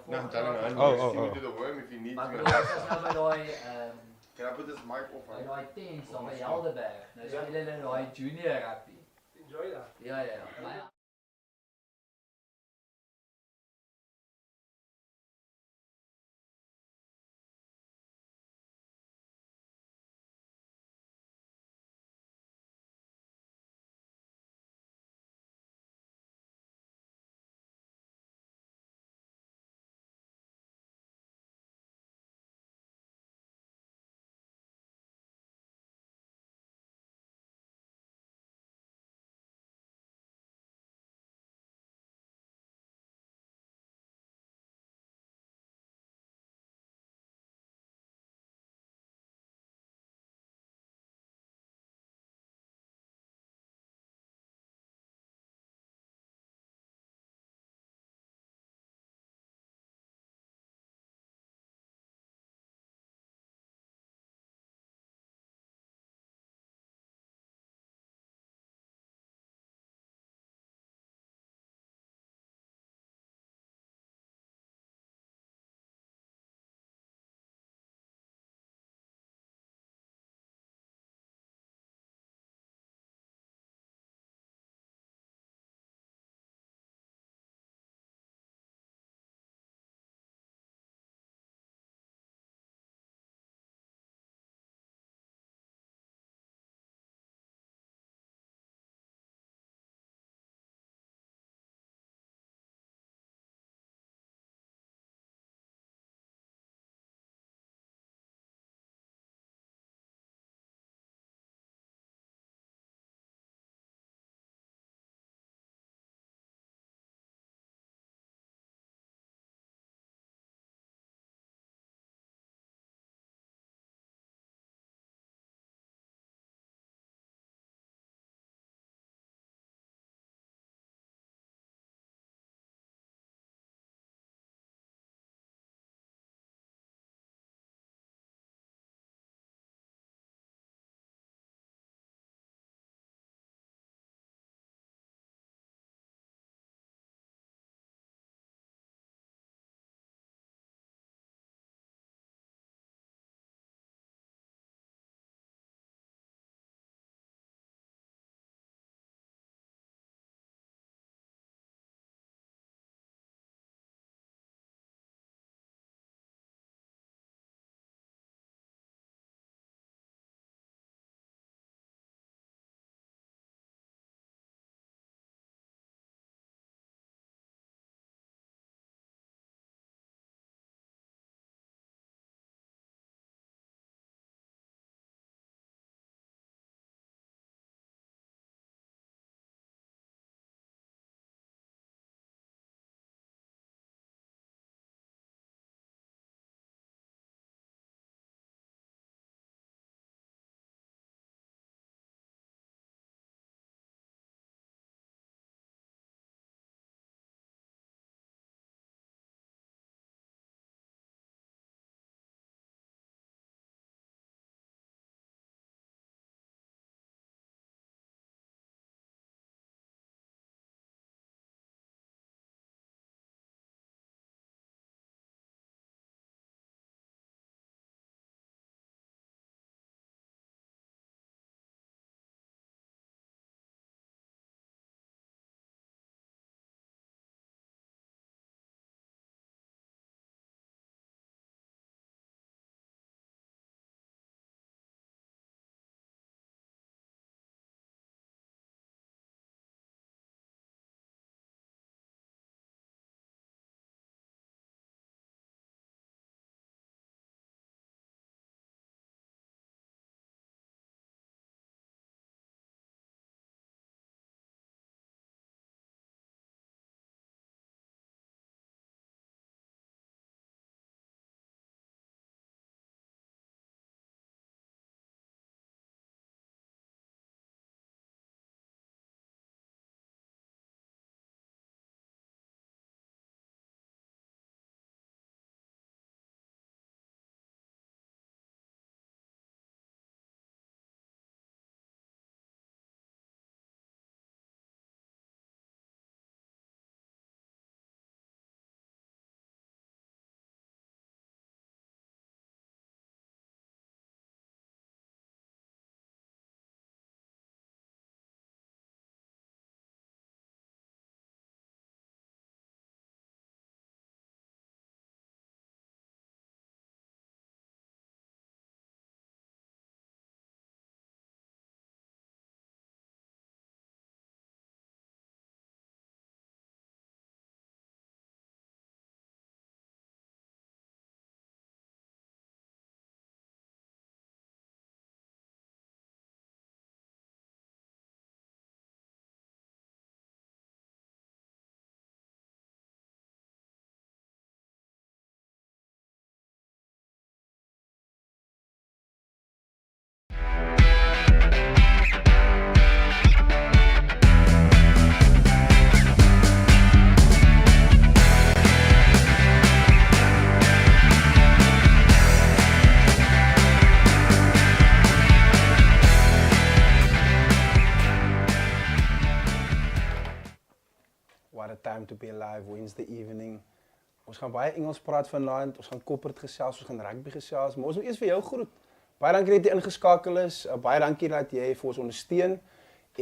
No, I'm telling you, Oh, you oh, see me oh. do the worm if you need Maar to. ik bedoel, zoals nou Can I put this mic off? bij die teams dan bij Heldenberg, nou spelen nou junior rugby. Enjoy that. Ja, ja, maar ja. time to be alive, Wednesday evening. Ons gaan baie Engels praat vanaand, ons gaan corporate gesels, ons gaan rugby gesels, maar ons wil eers vir jou groet. Baie dankie dat jy ingeskakel is, baie dankie dat jy vir ons ondersteun.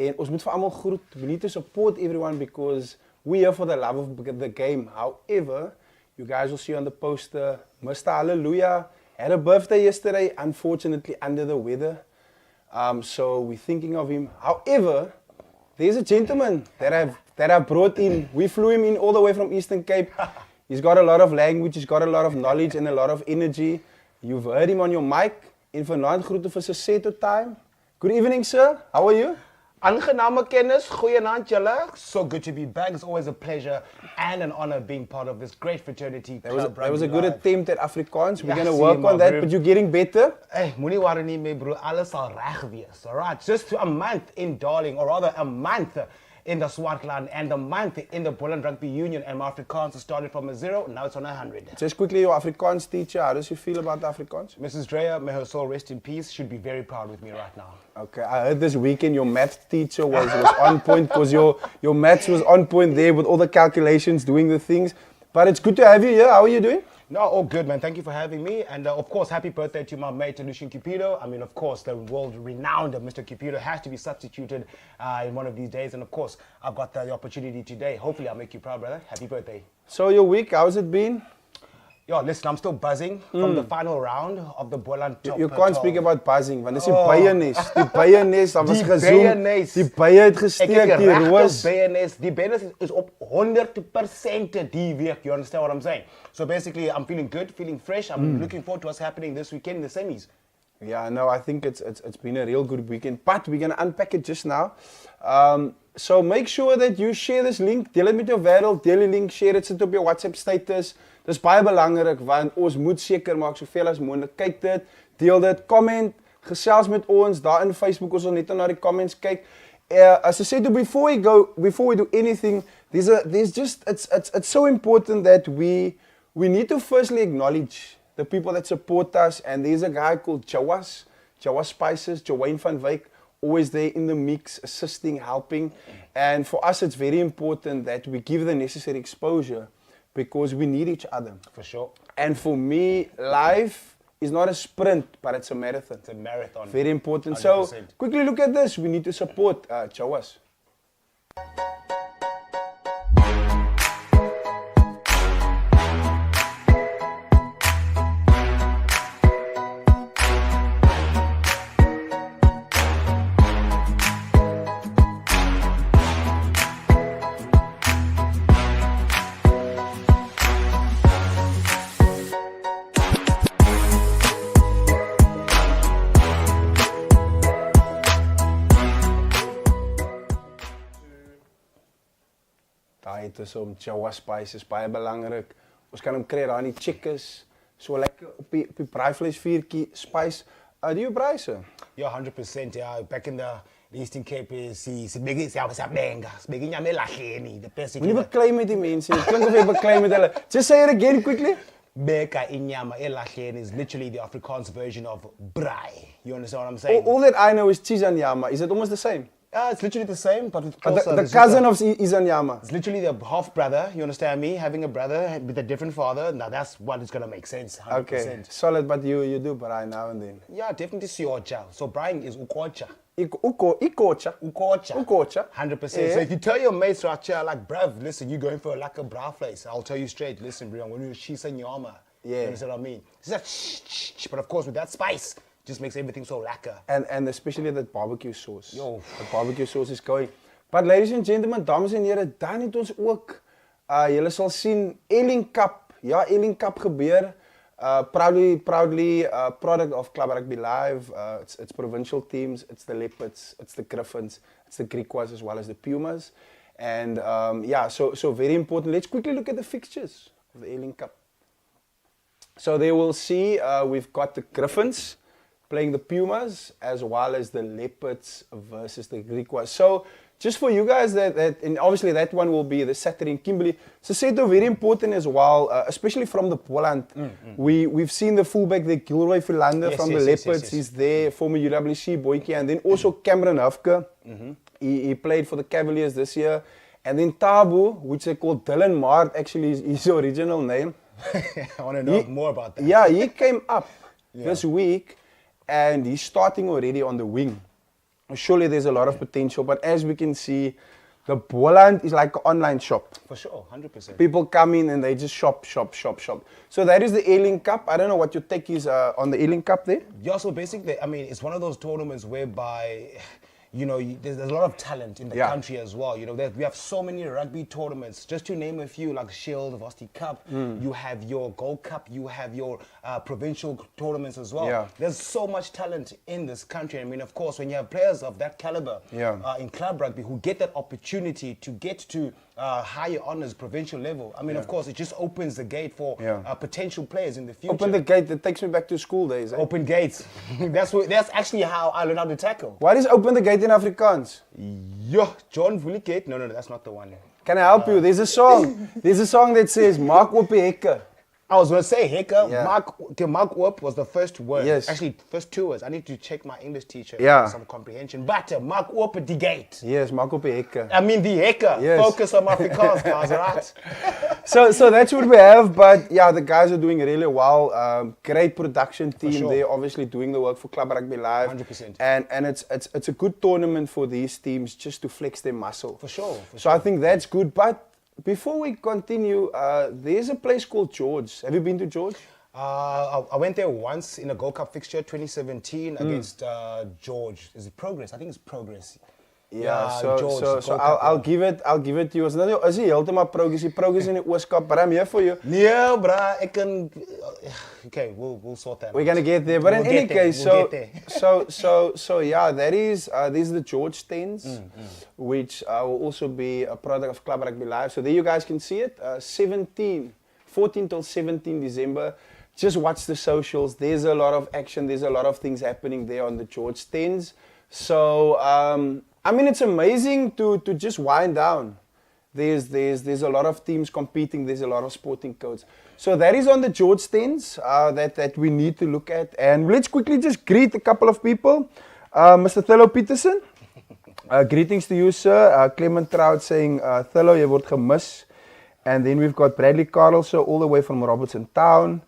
En ons moet vir almal groet. We need to support everyone because we're here for the love of the game. However, you guys will see on the poster, Mr. Hallelujah had a birthday yesterday, unfortunately under the weather. So we're thinking of him. However, there's a gentleman that I've brought in. We flew him in all the way from Eastern Cape. He's got a lot of language, he's got a lot of knowledge and a lot of energy. You've heard him on your mic. En vanaand groete vir sy Seto time. Good evening, sir. How are you? Aangename kennis, goeienaand julle. So good to be back. It's always a pleasure and an honor being part of this great fraternity. That was a good attempt at Afrikaans. We're Ja, going to zie work je, on man, that, bro. but you're getting better. Hey, moenie worry nie mee bro, alles sal reg wees. Alright, just a month in Darling, or rather a month in the Swartland and a month in the Boland Rugby Union, and my Afrikaans started from a 0, now it's on 100. Just quickly, your Afrikaans teacher, how does you feel about Afrikaans? Mrs. Dreyer, may her soul rest in peace, should be very proud with me right now. Okay, I heard this weekend your math teacher was on point because your maths was on point there with all the calculations, doing the things. But it's good to have you here. How are you doing? No, all good, man. Thank you for having me. And of course, happy birthday to my mate, Lucian Cupido. I mean, of course, the world-renowned Mr. Cupido has to be substituted in one of these days. And of course, I've got the opportunity today. Hopefully, I'll make you proud, brother. Happy birthday. So your week, how's it been? Yo, listen, I'm still buzzing from the final round of the Boland top. You can't speak 12. about buzzing, want dis die byenes. Die byenes, daar was Die gezoom. byenes. Die bye het Ek gesteek, kyk die regte roos. BNS. Die BNS is op 100% die week. You understand what I'm saying? So basically, I'm feeling good, feeling fresh. I'm looking forward to what's happening this weekend in the semis. Yeah, no, I think it's been a real good weekend. But we're going to unpack it just now. So make sure that you share this link. Deel het met jou wêreld, deel die link, share dit, sit op jou WhatsApp status. Dis baie belangrik want ons moet seker maak soveel as moontlik. Kyk dit, deel dit, comment, gesels met ons daar in Facebook. Ons sal net na die comments kyk. As I said, before we do anything, it's so important that we need to firstly acknowledge the people that support us. And there's a guy called Jawas Spices, Joanne van Wyk, always there in the mix, assisting, helping. And for us, it's very important that we give the necessary exposure because we need each other. For sure. And for me, life is not a sprint, but it's a marathon. It's a marathon. Very important. 100%. So, quickly look at this. We need to support Jawas. Daai het is om Jawas Spices baie belangrik. Ons kan hom kry daar in die chickens, so lekker op die braaivleisvuurtjie spice. Do you braai se? Yeah, 100%. Yeah, back in the Eastern Cape is sibeke siyabenga. Sibeke inyama elahleni. The best. Moenie beklei met die mense. Dit klink of jy beklei met hulle. Just say it again quickly. Beka inyama elahleni is literally the Afrikaans version of braai. You understand what I'm saying? All that I know is cheese and yama. Is it almost the same? It's literally the same, but with The closer. cousin of Izanyama. It's literally the half brother. You understand me? Having a brother with a different father. Now that's what is gonna make sense. 100%. Okay, solid, but you do braai now and then. Yeah, definitely siocha. So braai is ukocha. Ikocha. Ukocha. 100%. Yeah. So if you tell your mates right here, like, bruv, listen, you're going for like a bra place, I'll tell you straight, listen, bro, when you shisa nyama. Yeah. You understand what I mean? It's like, shh, but of course with that spice, just makes everything so lacquer. And especially that barbecue sauce. Yo. The barbecue sauce is going. But ladies and gentlemen, dames en here, dan het ons ook, julle sal sien, Airlink Cup. Ja, Airlink Cup gebeur. Proudly product of Club Rugby Live. It's provincial teams, it's the Leopards, it's the Griffins, it's the Griquas as well as the Pumas. And yeah, so very important. Let's quickly look at the fixtures of the Airlink Cup. So there we'll see we've got the Griffins playing the Pumas as well as the Leopards versus the Griquas. So just for you guys, and obviously that one will be the Saturday in Kimberley. So Seto, very important as well, especially from the Boland. We've seen the fullback, the Gilroy Philander from the Leopards. Yes. He's there, former UWC Boykie, and then also Cameron Hufke. He played for the Cavaliers this year. And then Tabu, which they call Dylan Mart, actually is his original name. I want to know more about that. Yeah, he came up this week and he's starting already on the wing. Surely there's a lot of potential, but as we can see, the Boland is like an online shop. For sure, 100%. People come in and they just shop. So that is the Airlink Cup. I don't know what your take is on the Airlink Cup there. Yeah, so basically, I mean, it's one of those tournaments whereby, you know, there's a lot of talent in the country as well. You know, we have so many rugby tournaments. Just to name a few, like Shield, Varsity Cup, you have your Gold Cup, you have your provincial tournaments as well. Yeah. There's so much talent in this country. I mean, of course, when you have players of that caliber in club rugby who get that opportunity to get to higher honors, provincial level, I mean, of course, it just opens the gate for potential players in the future. Open the gate, that takes me back to school days. Eh? Open gates. That's actually how I learned how to tackle. What is open the gate in Afrikaans? Yeah, John Vulikate. No, that's not the one. Can I help you? There's a song. There's a song that says, Maak op die hekke. I was going to say, Heka, Yeah. Mark up was the first word. Yes. Actually, first 2 words. I need to check my English teacher Yeah. for some comprehension. But Mark up the gate. Yes, maak op die hekke. I mean the Heka. Yes. Focus on Afrikaans, guys, right? So that's what we have, but yeah, the guys are doing really well. Great production team. sure. They're obviously doing the work for Club Rugby Live. 100%. And it's a good tournament for these teams just to flex their muscle. For sure. So I think that's good. But before we continue, there's a place called George. Have you been to George? I went there once in a Gold Cup fixture, 2017, against George. Is it Progress? I think it's Progress. So I'll give it to you. Is he heeltemal progress in the Ooskap, but I'm here for you. Yeah, bruh, I can. Okay, we'll sort that. We're gonna get there, but in any case, so yeah, that is these are the George tents, which will also be a product of Club Rugby Live. So there you guys can see it. 14 till 17 December. Just watch the socials. There's a lot of action. There's a lot of things happening there on the George tents. So I mean, it's amazing to just wind down. There's a lot of teams competing. There's a lot of sporting codes. So that is on the George tents that we need to look at. And let's quickly just greet a couple of people. Mr. Thilo Peterson, greetings to you, sir. Clement Trout saying, Thilo, jy word gemis. And then we've got Bradley Carlson all the way from Robertson Town.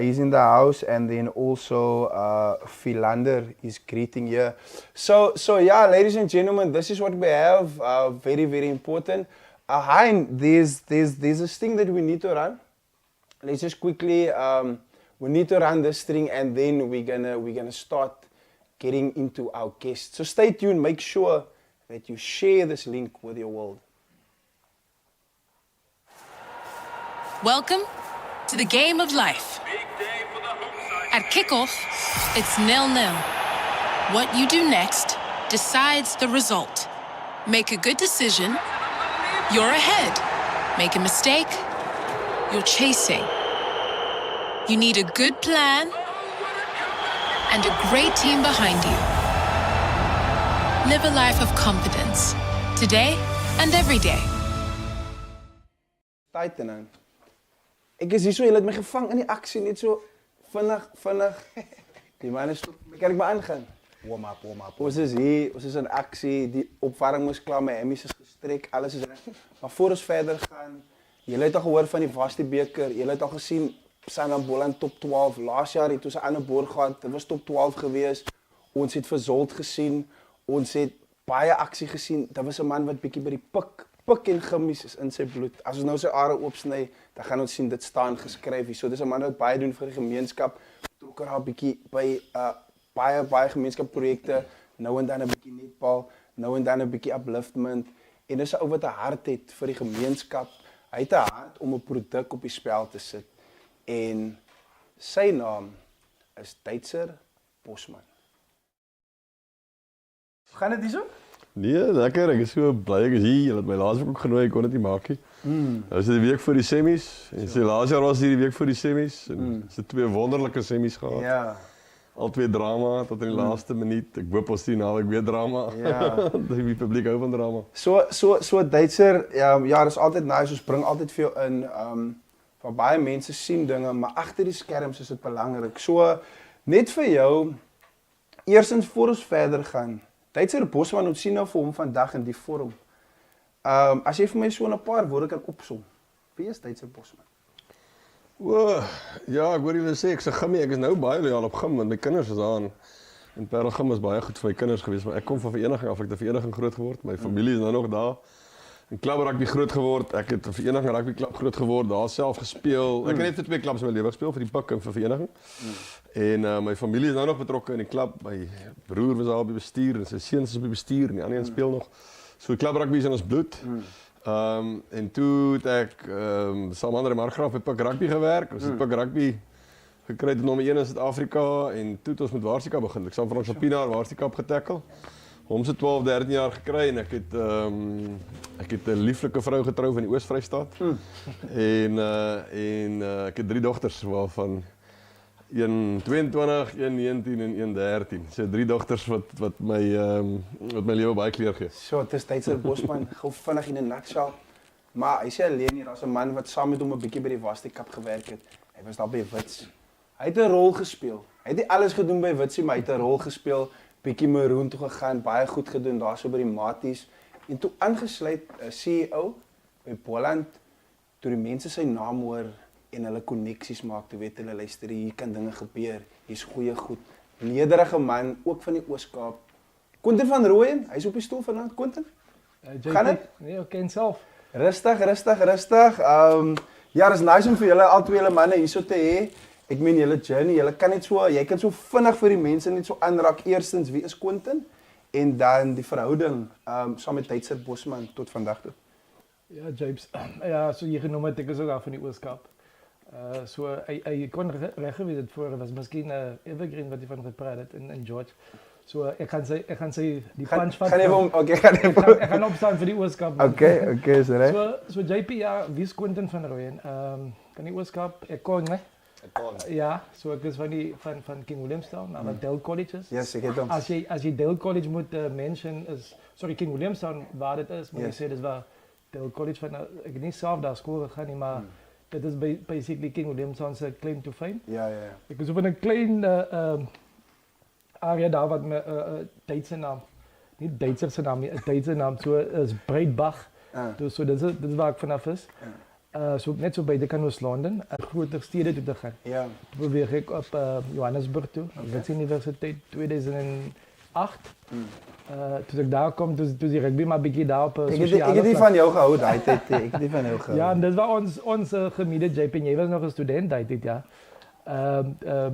He's in the house, and then also Philander is greeting here. So yeah, ladies and gentlemen, this is what we have. Very, very important. Hein, there's this thing that we need to run. Let's just quickly. We need to run this thing, and then we're gonna start getting into our guests. So stay tuned. Make sure that you share this link with your world. Welcome to the game of life. At kickoff, it's 0-0. What you do next decides the result. Make a good decision, you're ahead. Make a mistake, you're chasing. You need a good plan and a great team behind you. Live a life of confidence, today and every day. Titan. Ek is hier so, jy het my gevang in die aksie, net so vinnig. Die man is, kan ek maar aangaan? Warm up. Ons is hier, ons is in aksie, die opwarming moes klaar, my hemmies is gestrek, alles is reg. Maar voor ons verder gaan, julle het al gehoor van die Varsity beker, julle het al gesien, Sanlam Boland top 12, laas jaar het ons 'n ander boor gehad, dit was top 12 gewees, ons het Verzold gesien, ons het baie aksie gesien, daar was 'n man wat bietjie by die pik en gimmies is in sy bloed. As ons nou sy are oopsny, dan gaan ons sien dit staan geskryf hier. So dis 'n man wat baie doen vir die gemeenskap. Betrokke raak bietjie by baie gemeenskapprojekte, nou en dan 'n bietjie netbal, nou en dan 'n bietjie upliftment. En dis 'n ou wat 'n hart het vir die gemeenskap. Hy het 'n hart om 'n produk op die spel te sit. En sy naam is Duitser Bosman. Gaan dit hierso? Nee, lekker. Ek is so bly ek is hier. Julle het my laas week ook genooi, ek kon dit nie maak nie. Nou is dit die week voor die semies. En sy laas jaar was hier die week voor die semies. En ons het 2 wonderlike semies gehad. Ja. Al 2 drama tot in die laaste minuut. Ek hoop ons sien naweek weer drama. Ja. Die publiek hou van drama. So Duitser, ja, dis altyd nice. Ons bring altyd veel in. Van baie mense sien dinge, maar agter die skerms is dit belangrik. So net vir jou, eerstens voor ons verder gaan. Duitser Bosman, ons sien nou vir hom vandag in die vorm. As jy vir my so 'n paar woorde kan opsom. Wie is Duitser Bosman? Ja, ek hoor julle sê ek's 'n gimmie. Ek is nou baie loyaal op gim want my kinders is daar en Parelgim is baie goed vir my kinders gewees, maar ek kom van vereniging af. Ek het 'n vereniging groot geword. My familie is nou nog daar. In klub rugby groot geword. Ek het 'n vereniging rugby klub groot geword. Daar self gespeel. Ek het net vir 2 klubs in my lewe gespeel, vir die Pik en vir vereniging. En my familie is nou nog betrokke in die klub. My broer was daar op die bestuur en sy seuns is op die bestuur en die ander een speel nog. So klub rugby is in ons bloed. En toe het ek saam met ander Markgraaf by Pik rugby gewerk. Ons het Pik rugby gekry tot nommer 1 in Suid-Afrika en toe het ons met Waarsika begin. Ek saam van ons Pinaar Waarsika getackle. Hom se 12, 13 jaar gekry en ek het 'n lieflike vrou getrou van die Oos-Vrystaat. En ek het 3 dogters waarvan een 22, een 19 en een 13. So 3 dogters wat my lewe baie kleur gee. So, het is Duitser Bosman, gou vinnig in 'n nutshell. Maar hy sê alleen hier, as 'n man wat saam met hom 'n bietjie by die Wasdekap gewerk het. Hy was daar by Wits. Hy het 'n rol gespeel. Hy het nie alles gedoen by Witsie, maar hy het 'n rol gespeel. Bietjie Maroon toe gegaan, baie goed gedoen daar so by die Maties. En toe aangesluit 'n CEO by Boland, toe die mense sy naam hoor en hulle koneksies maak, toe weet hulle luister, hier kan dinge gebeur. Hier's goeie goed. Nederige man, ook van die Oos-Kaap. Quintin van Rooyen, hy's op die stoel vanaand, Quintin. Gaan dit? Nee, ek ken self. Rustig. Ja, dis nice om vir julle al twee julle manne hierso te hê. Ek meen julle journey, jy kan so vinnig vir die mense net so aanraak. Eerstens, wie is Quintin? En dan die verhouding saam met Duitser Bosman tot vandag toe. Ja, James. Ja, so jy genoem het, ek is ook af van die Oos-Kaap. So hy kon reg gewees het voor, was miskien Evergreen wat jy van gepraat het in George. So ek gaan sy die punch vat. Ek gaan opstaan vir die Oos-Kaap. Okay, is reg. So JP, ja, wie is Quintin van Rooyen? Kan die Oos-Kaap, ek kon, né? Ja, so ek is van King Williamstown, na Dale Colleges. Yes, ek het hom. As jy Dale College moet mention is, sorry, King Williamstown waar dit is, moet jy sê dis waar Dale College van, ek het nie self daar skool gegaan nie, maar dit is basically King Williamstown se claim to fame. Ja. Ek is op 'n klein area daar wat my Duitse naam, nie Duitser se naam nie, 'n Duitse naam, so is Breitbach. So dit is waar ek vanaf is. So net so by de Canus London, groter stede toe te gaan. Ja. Toen beweeg ik op Johannesburg toe, Wits Universiteit 2008. Toen ik daar kwam, toen die rugby maar een beetje daar op sociale Ik heb die van jou gehouden, ik heb die van jou gehouden. Ja, en dat was onze gemiddelde JP, jij was nog een student die tijd, ja.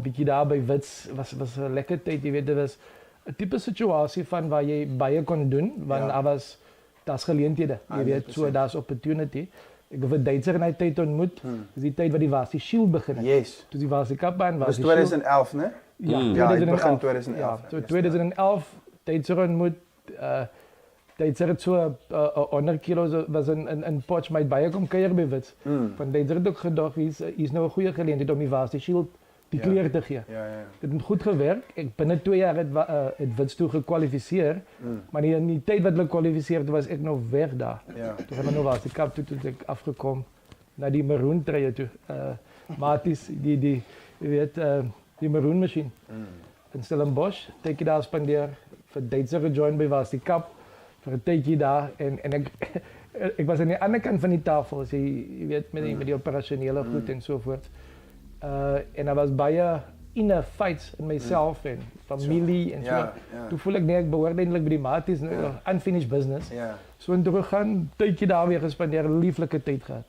Beetje daar bij Wits, was een lekker tijd, je weet, dat was een type situatie van waar je bij je kon doen, want dat is geleenthede, je weet, so dat is opportunity. Ik heb een Duitser in die tijd ontmoet. Dat is die tijd waar die Wasie Shield beginnen. Yes. Dus die Wasie Kapbaan, dat was 2011, hè? Ja, ja, ik begin 2011. Ja, so 2011, Duitser ontmoet. Duitser het so 100 kilo, was een potje met baie kom kuier by Wits. Van Duitser het ook gedacht, hier is nou een goede geleentheid om die Wasie Shield die kleur te gee. Ja. Het het goed gewerkt. Ik binnen 2 jaar het Wits toe gekwalificeerd. Maar in die tijd wat ik gekwalificeerd was ik nog weg daar. Ja. Toen heb ik nog als ik heb toen ik afgekomen naar die maroon trein toe. Maar het is die die maroon machine. In Stellenbosch, tijdje daar spendeer, voor Duitser gejoined bij was die kap, voor een tijdje daar en ik was aan de andere kant van die tafel, dus je weet met die operationele goed enzovoort. En dat was baie inner fights in myself en familie en zo. Ja. Toen voel ik nee, ik behoorde eindelijk bij die maat, het is unfinished business. Ja. Zo en teruggaan, een tijdje daar weer gespendeerd, een lieflijke tijd gehad.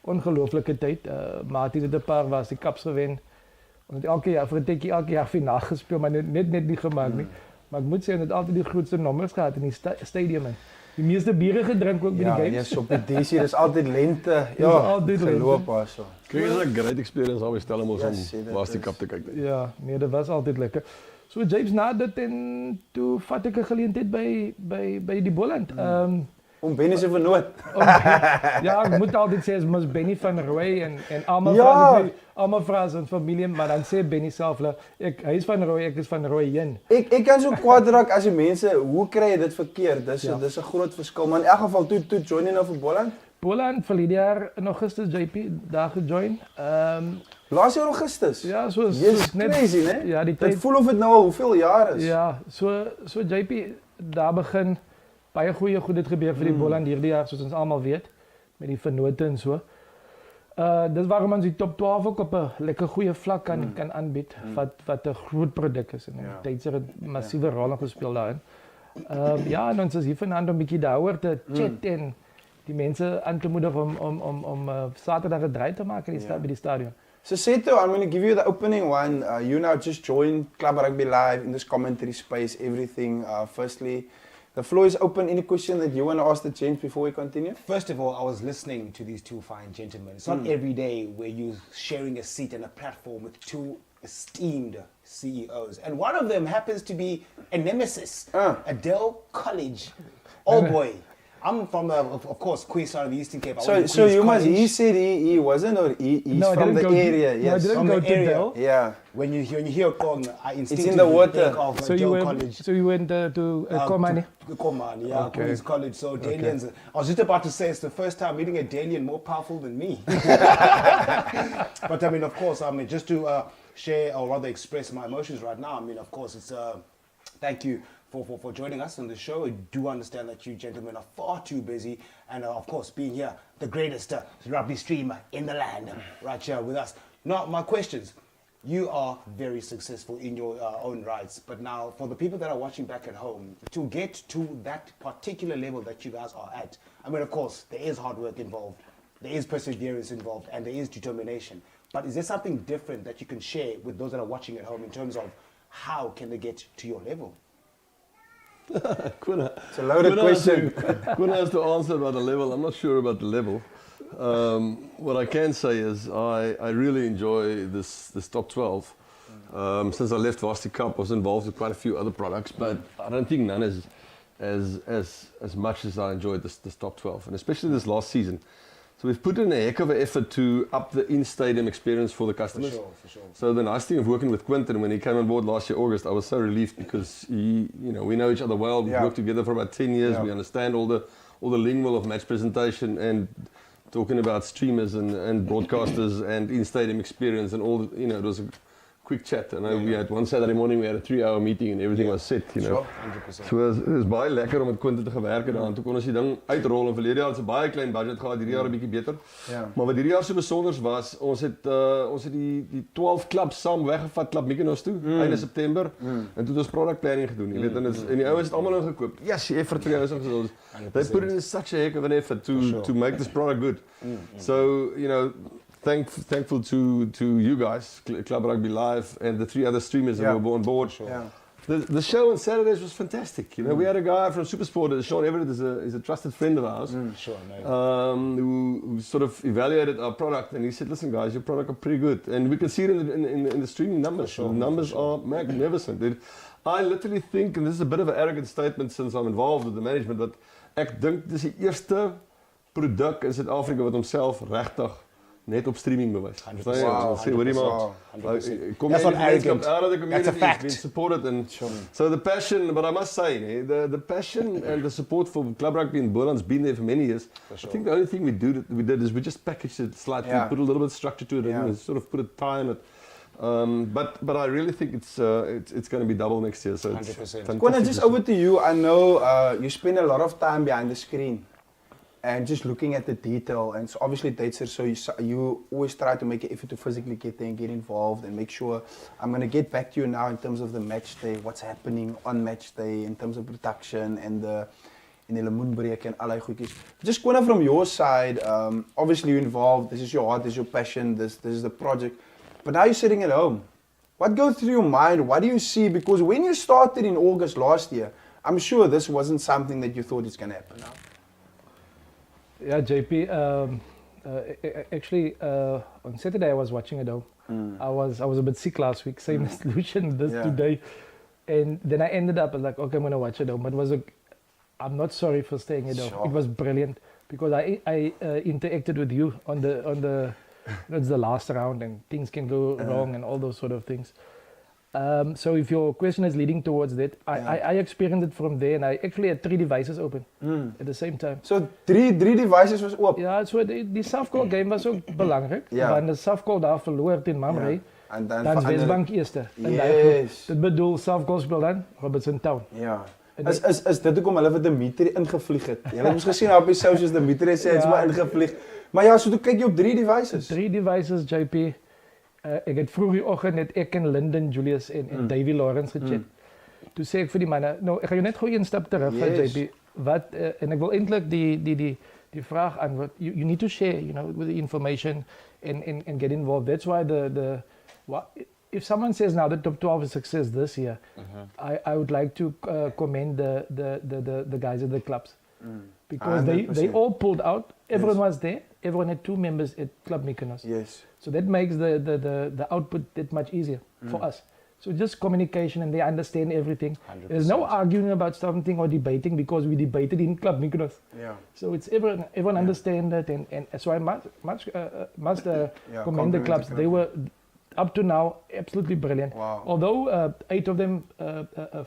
Ongelooflijke tijd. Maat het een paar was die kaps gewend. Elke jaar finaal gespeeld, maar net niet gemaakt. Maar ik moet zeggen, het altijd die grootste nummers gehad in die stadium. De meeste bieren gedronken ook bij die games. Ja, yes, op de DC, dat is altijd lente. Ja, altijd gelopen zo. Kijk, dat is een great experience alweer stellen om was die kap te kijken. Ja, nee, dat was altijd lekker. Zo James na dat en toen vat ik een gelegenheid bij die Boland. Om Benny se vernoot. Ja, ik moet altijd zeggen, het is Benny van Rooyen en allemaal vragen zijn familie, maar dan zei Benny zelf, hij is van Rooyen, ik is van Rooyen. Ik kan zo kwaad raak als die mensen, hoe krijg je dit verkeerd? Dat is een groot verschil. Maar in elk geval, toen join je nou voor Boland? Boland, verleden jaar in augustus, JP, daar gejoined. Laatst jaar augustus? Ja, zo net crazy, hè? Ja, die tijd. Het voel of het nou hoeveel jaar is. Ja, zo JP, daar begin. baie goed het gebeur vir die Boland hierdie jaar, soos ons almal weet, met die vennote en so. Dis waarom ons die top 12 ook op 'n lekker goeie vlak kan aanbied, wat 'n groot produk is. En Duitser het 'n massiewe rol gespeel daarin. Ja, en ons is hier vanaand om 'n bietjie daaroor te chat en die mense aan te moedig om Saterdag 'n draai te maak by die stadion. So Seto, I'm going to give you the opening one. You now just joined Club Rugby Live in this commentary space, everything. Firstly, the floor is open. Any question that you want to ask the gents before we continue? First of all, I was listening to these two fine gentlemen. It's not every day where you're sharing a seat and a platform with two esteemed CEOs. And one of them happens to be a nemesis, Adele College. Oh boy. I'm from, of course, Quintin of the Eastern Cape. So you must, he said he wasn't, or he's from the area. Yes, Yes, from the area. Yeah. When you hear Kong, I instinctively in the water. think of So you Adele went, College. so you went to Komani? Komani, yeah, Queen's College. So Dalians, I was just about to say it's the first time meeting a Dalian more powerful than me. But I mean, of course, I mean, just to share or rather express my emotions right now, I mean, of course, it's thank you for joining us on the show. I do understand that you gentlemen are far too busy, and of course, being here, the greatest rugby streamer in the land, right here with us. Now, my questions. You are very successful in your own rights, but now for the people that are watching back at home, to get to that particular level that you guys are at, I mean, of course, there is hard work involved, there is perseverance involved, and there is determination. But is there something different that you can share with those that are watching at home in terms of how can they get to your level? It's a loaded question. Quintin has to answer about the level. I'm not sure about the level. What I can say is I really enjoy this top 12. Since I left Varsity Cup, I was involved with quite a few other products, but I don't think none is as much as I enjoyed this top 12, and especially this last season. So we've put in a heck of an effort to up the in-stadium experience for the customers. For sure. So the nice thing of working with Quintin, when he came on board last year, August, I was so relieved because we know each other well. We've worked together for about 10 years. We understand all the lingual of match presentation and talking about streamers and broadcasters and in-stadium experience and all. It was a quick chat. And we had one Saturday morning, we had a 3-hour meeting and everything was set. Sure, 100%. So het is baie lekker om met Quintin te gewerk en toe kon ons die ding uitrol. En verlede jaar het 'n baie klein budget gehad, hierdie jaar 'n bietjie beter. Maar wat hierdie jaar so besonder was, ons het die 12 clubs saam weggevat klub Mykonos toe einde September en toe het ons product planning gedoen. Jy weet, en die ouens het almal ingekoop. Yes, die effort vir die ouens ingesit. They put in such a heck of an effort to make this product good. So, thankful to you guys, Club Rugby Live, and the 3 other streamers that were on board. The show on Saturdays was fantastic. We had a guy from Supersport, Sean Everett, is a trusted friend of ours, who sort of evaluated our product, and he said, "Listen, guys, your product are pretty good," and we can see it in the streaming numbers. The numbers are magnificent. I literally think, and this is a bit of an arrogant statement since I'm involved with the management, but ek dink dis die eerste produk in Suid-Afrika wat homself regtig net op streaming bewys. That's not arrogant. That's a fact. Been supported and so the passion, but I must say, the passion and the support for Club Rugby in Boland's been there for many years. I think the only thing we did is we just packaged it slightly, put a little bit of structure to it, and sort of put a tie in it. But I really think it's going to be double next year. So 100%. Quintin, just over to you. I know you spend a lot of time behind the screen and just looking at the detail. And so obviously, Duitser, so you always try to make an effort to physically get there and get involved and make sure. I'm going to get back to you now in terms of the match day, what's happening on match day in terms of production and the lemoenbreek and allerlei goedjies. Just Quintin, from your side, obviously you're involved. This is your heart, this is your passion, this is the project. But now you're sitting at home. What goes through your mind? What do you see? Because when you started in August last year, I'm sure this wasn't something that you thought is going to happen now. Yeah, JP. Actually, on Saturday I was watching it home. I was a bit sick last week, same as Lucian today, and then I ended up like, okay, I'm gonna watch it home. But I'm not sorry for staying at home. It was brilliant because I interacted with you on the it's the last round and things can go wrong and all those sort of things. So if your question is leading towards that, I experienced it from there, and I actually had 3 devices open at the same time. So three devices was open? Ja, so die softball game was ook belangrijk. Want de softball daar verloor in Mamre, dan is Westbank eerste. Yes. Dat bedoel, softball speel dan Robertson Town. Ja. Is dit hoekom hulle vir Dimitri ingevlieg het? Jy het ons gesien op die socials, Dimitri sê hy's maar ingevlieg. Maar ja, so toe kyk jy op 3 devices. 3 devices, JP. Ek het vroeg die oggend net ek en Lyndon Julius en Davy Lawrence gechat. Toe sê ek vir die manne, nou ek gaan jou net gou een stap terug van JP. Wat en ek wil eintlik die vraag antwoord. You need to share, with the information and get involved. That's why if someone says now the top 12 is success this year, I would like to commend the guys at the clubs because they all pulled out. Everyone was there. Everyone had 2 members at Club Mykonos. Yes. So that makes the output that much easier for us. So just communication, and they understand everything. 100%. There's no arguing about something or debating because we debated in Club Mykonos. Yeah. So it's everyone understand that, and so I must commend the clubs. They were up to now absolutely brilliant. Wow. Although 8 of them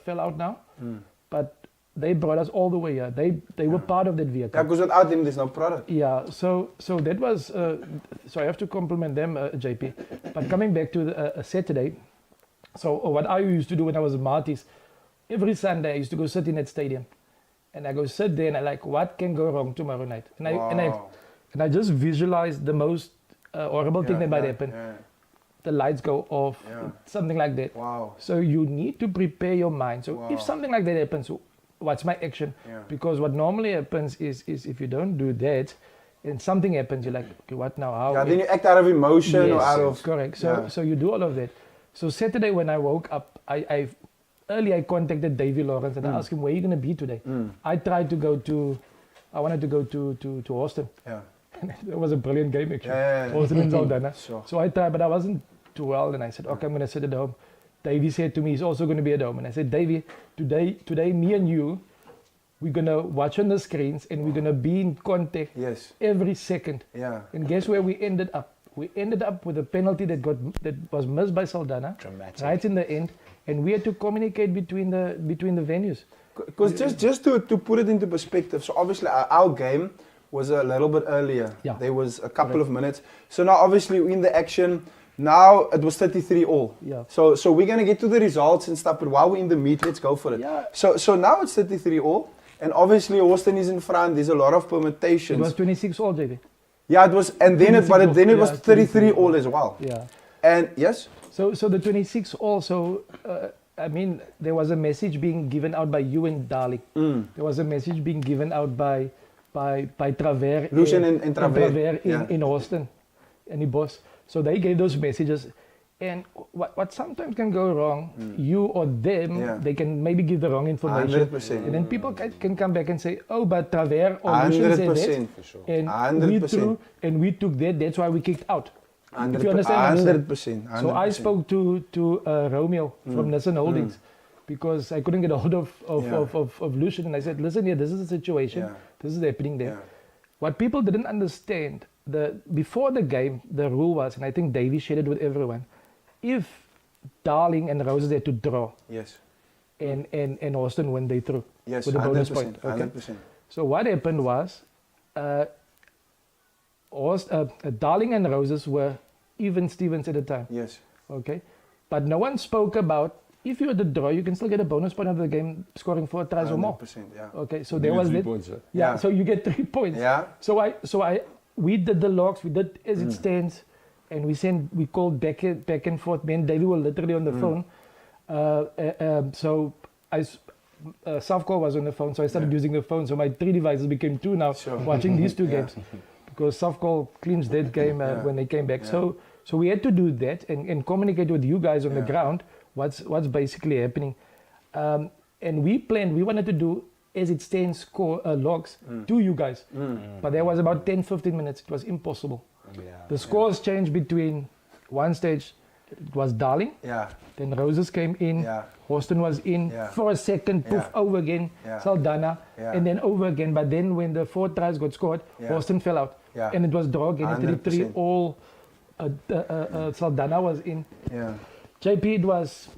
fell out now, but they brought us all the way here. They were part of that vehicle. Yeah, because without them there's no product. Yeah, so that was, so I have to compliment them, JP. But coming back to the Saturday, so what I used to do when I was at Marty's, every Sunday I used to go sit in that stadium. And I go sit there and I like, what can go wrong tomorrow night? And I just visualized the most horrible thing that might happen. Yeah. The lights go off, something like that. Wow. So you need to prepare your mind. So if something like that happens, what's my action? Yeah. Because what normally happens is if you don't do that and something happens, you're like, okay, what now? How? Yeah, then you act out of emotion or out of... Correct. So you do all of that. So Saturday when I woke up, I contacted Davy Lawrence and I asked him, where are you going to be today? I wanted to go to Austin. Yeah. It was a brilliant game actually. Austin and Saldanha. Sure. So I tried, but I wasn't too well, and I said, okay, I'm going to sit at home. Davy said to me, he's also going to be at home. And I said, Davy, today me and you, we're going to watch on the screens and we're going to be in contact every second. Yeah. And guess where we ended up? We ended up with a penalty that was missed by Saldanha. Dramatic. Right in the end. And we had to communicate between the venues. Because just to put it into perspective, so obviously our game was a little bit earlier. Yeah. There was a couple of minutes. So now obviously we're in the action. Now it was 33 all. Yeah. So we're gonna get to the results and stuff, but while we're in the meet, let's go for it. Yeah. So now it's 33 all, and obviously Austin is in front. There's a lot of permutations. It was 26 all, JB. Yeah, it was, and then it was 33 all as well. Yeah. And yes. So the 26 all. So I mean, there was a message being given out by you and Darling. There was a message being given out by Travers. Rooyen and Travers in Austin, and the boss. So they gave those messages, and what sometimes can go wrong, you or them, they can maybe give the wrong information. 100%. And then people can come back and say, oh, but Travers or Rooyen said that, for sure. And 100%. we took that, that's why we kicked out. 100%. If you understand 100%. So I spoke to Romeo from Nissan Holdings, because I couldn't get a hold of Rooyen, and I said, listen here, this is the situation, this is happening there. Yeah. What people didn't understand, before the game, the rule was, and I think Davy shared it with everyone, if Darling and Roses had to draw, and Austin when they threw, with the bonus point. Okay? 100%. So what happened was, Darling and Roses were even Stevens at the time. Yes. Okay, but no one spoke about, if you had to draw, you can still get a bonus point of the game scoring 4 tries or more. 100%, yeah. Okay, so there was 3 that. points, Yeah, so you get 3 points. Yeah. So we did the logs, we did as it stands, and we called back and forth. Me and Davey were literally on the phone. So Safco was on the phone, so I started using the phone. So my 3 devices became 2 now, watching these 2 games, because Safco clinched that game when they came back. Yeah. So we had to do that and communicate with you guys on the ground what's basically happening. And we wanted to do as it stands score logs to you guys. But there was about 10-15 minutes. It was impossible. Yeah. The scores changed between one stage. It was Darling. Yeah. Then Roses came in. Yeah. Houston was in for a second. Poof, over again. Yeah. Saldanha. Yeah. And then over again. But then when the 4 tries got scored, Houston fell out. Yeah. And it was draw again. 33 all. Saldanha was in. Yeah. JP, it was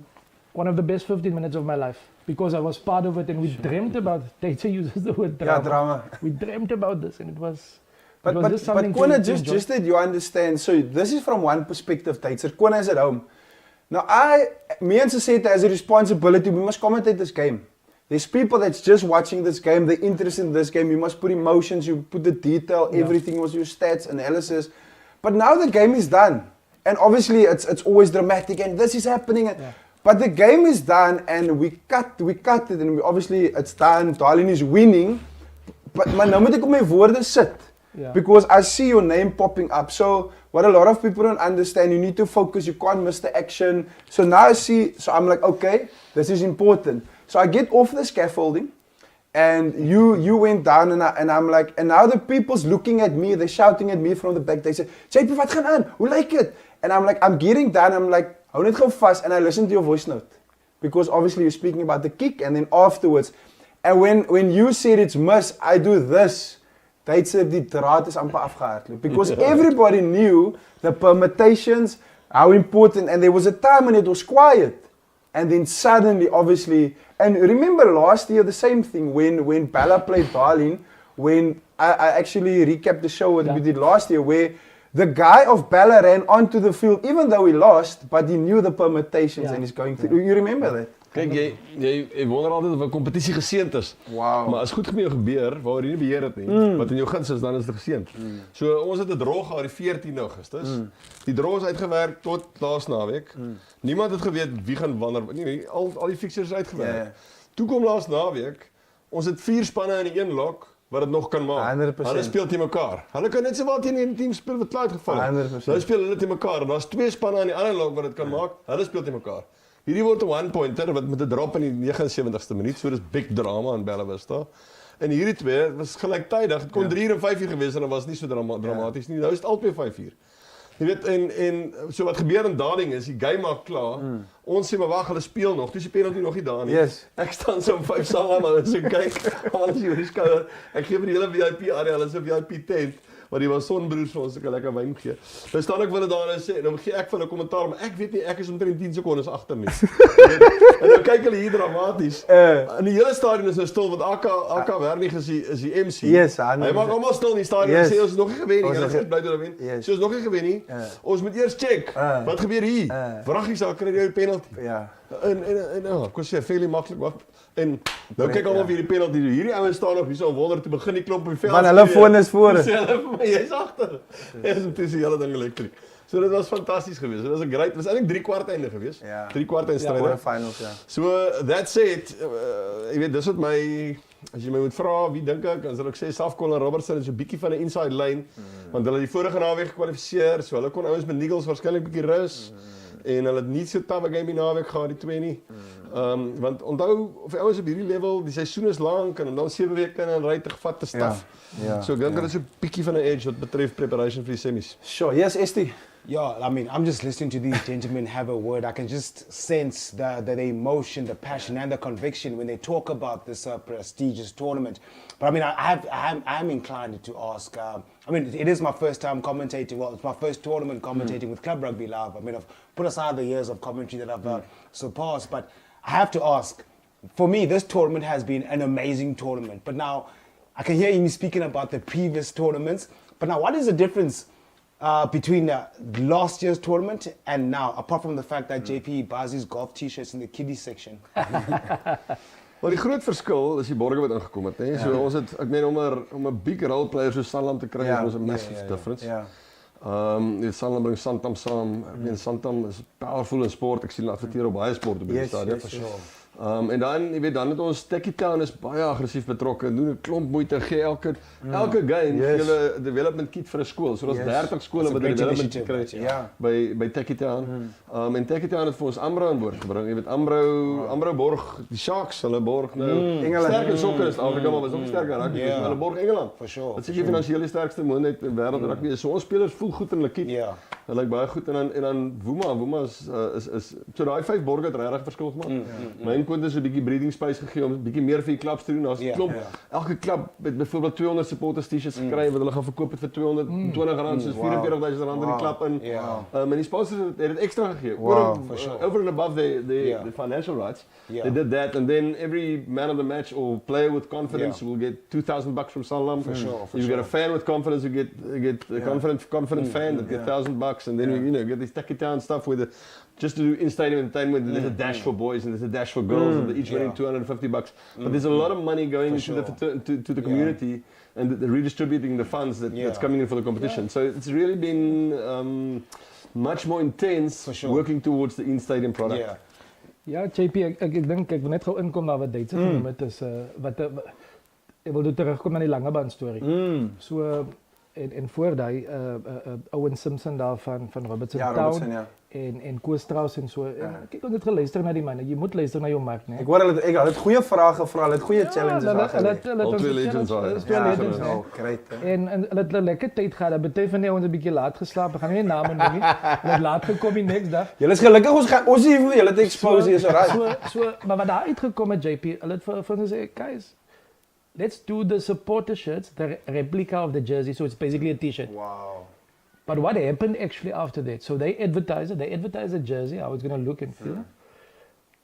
one of the best 15 minutes of my life, because I was part of it, and we dreamt about it. Duitser uses the word drama. Yeah, drama. We dreamt about this, and it was... But Quintin, just that you understand, so this is from one perspective, Duitser. Quintin is at home. Now me and Saseta, as a responsibility, we must commentate this game. There's people that's just watching this game, they're interested in this game, you must put emotions, you put the detail, everything was your stats, analysis. But now the game is done. And obviously it's always dramatic and this is happening. But the game is done and we cut it and obviously it's done, Darlene is winning. But nou moet ek op my woorde sit. Because I see your name popping up. So what a lot of people don't understand, you need to focus, you can't miss the action. So now I see, so I'm like, okay, this is important. So I get off the scaffolding and you went down and I'm like, and now the people's looking at me, they're shouting at me from the back, they say, JP, wat gaan aan? Hoe lyk it? And I'm like, I'm getting down, I'm like, hou net gou vas and I listen to your voice note. Because obviously you're speaking about the kick and then afterwards. And when you said it's miss, I do this. Duitser, die draad is amper afgehardloop. Because everybody knew the permutations, how important, and there was a time when it was quiet. And then suddenly, obviously, and remember last year the same thing when Bella played Darlene, when I actually recapped the show that we did last year, where the guy of Bella ran onto the field, even though he lost, but he knew the permutations and he's going through. You remember that? Kijk, jy wonder altyd of 'n kompetisie geseënd is. Wow. Maar as goed met jou gebeur, waar jy nie beheer het nie, wat in jou guns is, dan is dit geseënd. So ons het 'n draw gehad die 14 Augustus. Die draw is uitgewerk tot laas naweek. Niemand het geweet wie gaan wanneer, nie, al die fixtures is uitgewerk. Toe kom laas naweek, ons het 4 spanne in die een lok wat dit nog kan maak. 100%. Hulle speel teen mekaar. Hulle kan net sowat teen 'n team speel wat klaar uitgeval het. 100%. Hulle speel hulle teen mekaar en daar's 2 spanne in die ander lok wat dit kan maak. Hulle speel teen mekaar. Hierdie word 'n one-pointer wat met 'n drop in die 79ste minuut, so dis big drama in Bella Vista. En hierdie twee was gelyktydig. Dit kon 3 uur en 5 uur gewees en dit was nie so dramaties nie. Nou is dit albei 5 uur. Jy weet en so wat gebeur in Darling is die game maak klaar. Ons sê maar wag, hulle speel nog. Dis die penalty nog nie daar nie. Yes. Ek staan so om 5 Sanlam en so kyk, alles hier oor die skouer. Ek gee vir die hele VIP area, hulle is 'n VIP tent. Maar die was sonbroers vir ons, ek 'n lekker wyn gee. Nou staan ek vir hulle daar en sê, en dan gee ek vir hulle kommentaar, maar ek weet nie, ek is omtrent 10 sekondes agter nie. En nou kyk hulle hier dramaties. En die hele stadion is nou stil, want AK Wernig is die MC. Yes, hy maak almal stil in die stadion en sê, ons is nog nie gewen nie, hulle sê, bly toe wen. Sê, ons is nog nie gewen nie, ons moet eers check, wat gebeur hier? Vraggies, kry jy 'n penalty. En ek kon sê, veel maklik wag. En nou kyk almal vir die penalty. Hierdie ouens staan nog hier so wonder toe begin die klop op die veld. Man, hulle foon is voor. Sê hulle vir my, jy's agter. En dis die hele ding elektrik. So dit was fantasties geweest. Dit was 'n great, was eintlik 3/4 einde geweest. 3/4 einde stryd. Ja, finals, So that's it. Jy weet, dis wat my, as jy my moet vra, wie dink ek, dan sal ek sê Safcon en Robertson is 'n bietjie van 'n inside line, want hulle het die vorige naweek gekwalifiseer, so hulle kon ouens met Eagles waarskynlik bietjie rus. En hulle het nie so tawe game die naweek gehad, die twee nie. Want onthou, of ouens op hierdie level, die seisoen is lank en dan 7 weke en ry te gevat te staf. So ek dink dit is 'n bietjie van 'n edge wat betref preparation vir die semis. Sure, yes, Esti. Yeah, I mean, I'm just listening to these gentlemen have a word. I can just sense the emotion, the passion, and the conviction when they talk about this prestigious tournament. But I mean, I'm inclined to ask. I mean, it is my first time commentating. Well, it's my first tournament commentating with Club Rugby Live. I mean, I've put aside the years of commentary that I've surpassed, but I have to ask. For me, this tournament has been an amazing tournament. But now, I can hear you speaking about the previous tournaments. But now, what is the difference between last year's tournament and now, apart from the fact that JP buys his golf t-shirts in the kiddies section? Maar die groot verskil is die borge wat ingekom het, hè. So ons het, ek meen om 'n big role player so Sanlam te kry, was 'n massive difference. Die Sanlam bring Santam saam. Ek meen Santam is powerful in sport. Ek sien hulle adverteer op baie sport op die stadion. En dan, jy weet, dan het ons Tekkie Town is baie aggressief betrokke, doen 'n klomp moeite, gee elke game gee hulle 'n development kit vir 'n skool. So daar's 30 skole wat 'n development kit kry by Tekkie Town. En Tekkie Town het vir ons Ambro aan boord gebring. Jy weet Ambro borg die Sharks, hulle borg nou sterk in sokker is Afrika, maar was ook sterk in rugby. Hulle borg Engeland. Dit is die finansiële sterkste moondheid in wêreld rugby. So ons spelers voel goed in hulle kit. Hulle lyk baie goed en dan Woema is so daai 5 borge het regtig verskil gemaak. Quintin is 'n bietjie breathing space gegee om 'n bietjie meer vir die klubs te doen. Daar's 'n klomp. Elke klub het byvoorbeeld 200 supporters t-shirts gekry wat hulle gaan verkoop het vir R220, soos R44,000 in die klub in. En die sponsors het dit extra gegee. Over and above the financial rights. They did that and then every man of the match or player with confidence will get $2,000 from Sanlam. You get a fan with confidence, you get a confident fan that get $1,000. $50, and then we get this tacky town stuff with just to do in-stadium entertainment. There's a dash for boys and there's a dash for girls, and they're each winning $250. But there's a lot of money going to the community and the redistributing the funds that's coming in for the competition. So it's really been much more intense working towards the in-stadium product. Ja, JP, ek dink ek wil net gou inkom na wat Duitser genoem het is ek wil terugkom na die lange baan storie. So en voor daai Owen Simpson daar van Robertson Town en Koos Strauss en so. Kyk, ons het geluister na die manne. Jy moet luister na jou mark, né? Ek hoor ek het goeie vrae gevra, hulle het goeie challenges Hulle Al twee legends al. Great. En hulle het 'n lekker tyd gehad. Dat beteken van ons 'n bietjie laat geslaap. Ek gaan nie name noem nie. Hulle het laat gekom die next dag. Julle is gelukkig ons hier vir julle te expose hier, so right. So maar wat daar uitgekom het JP, hulle het vir ons gesê, guys, let's do the supporter shirts, the replica of the jersey, so it's basically a t-shirt. Wow. But what happened actually after that? So they advertised the jersey, how it's going to look and feel.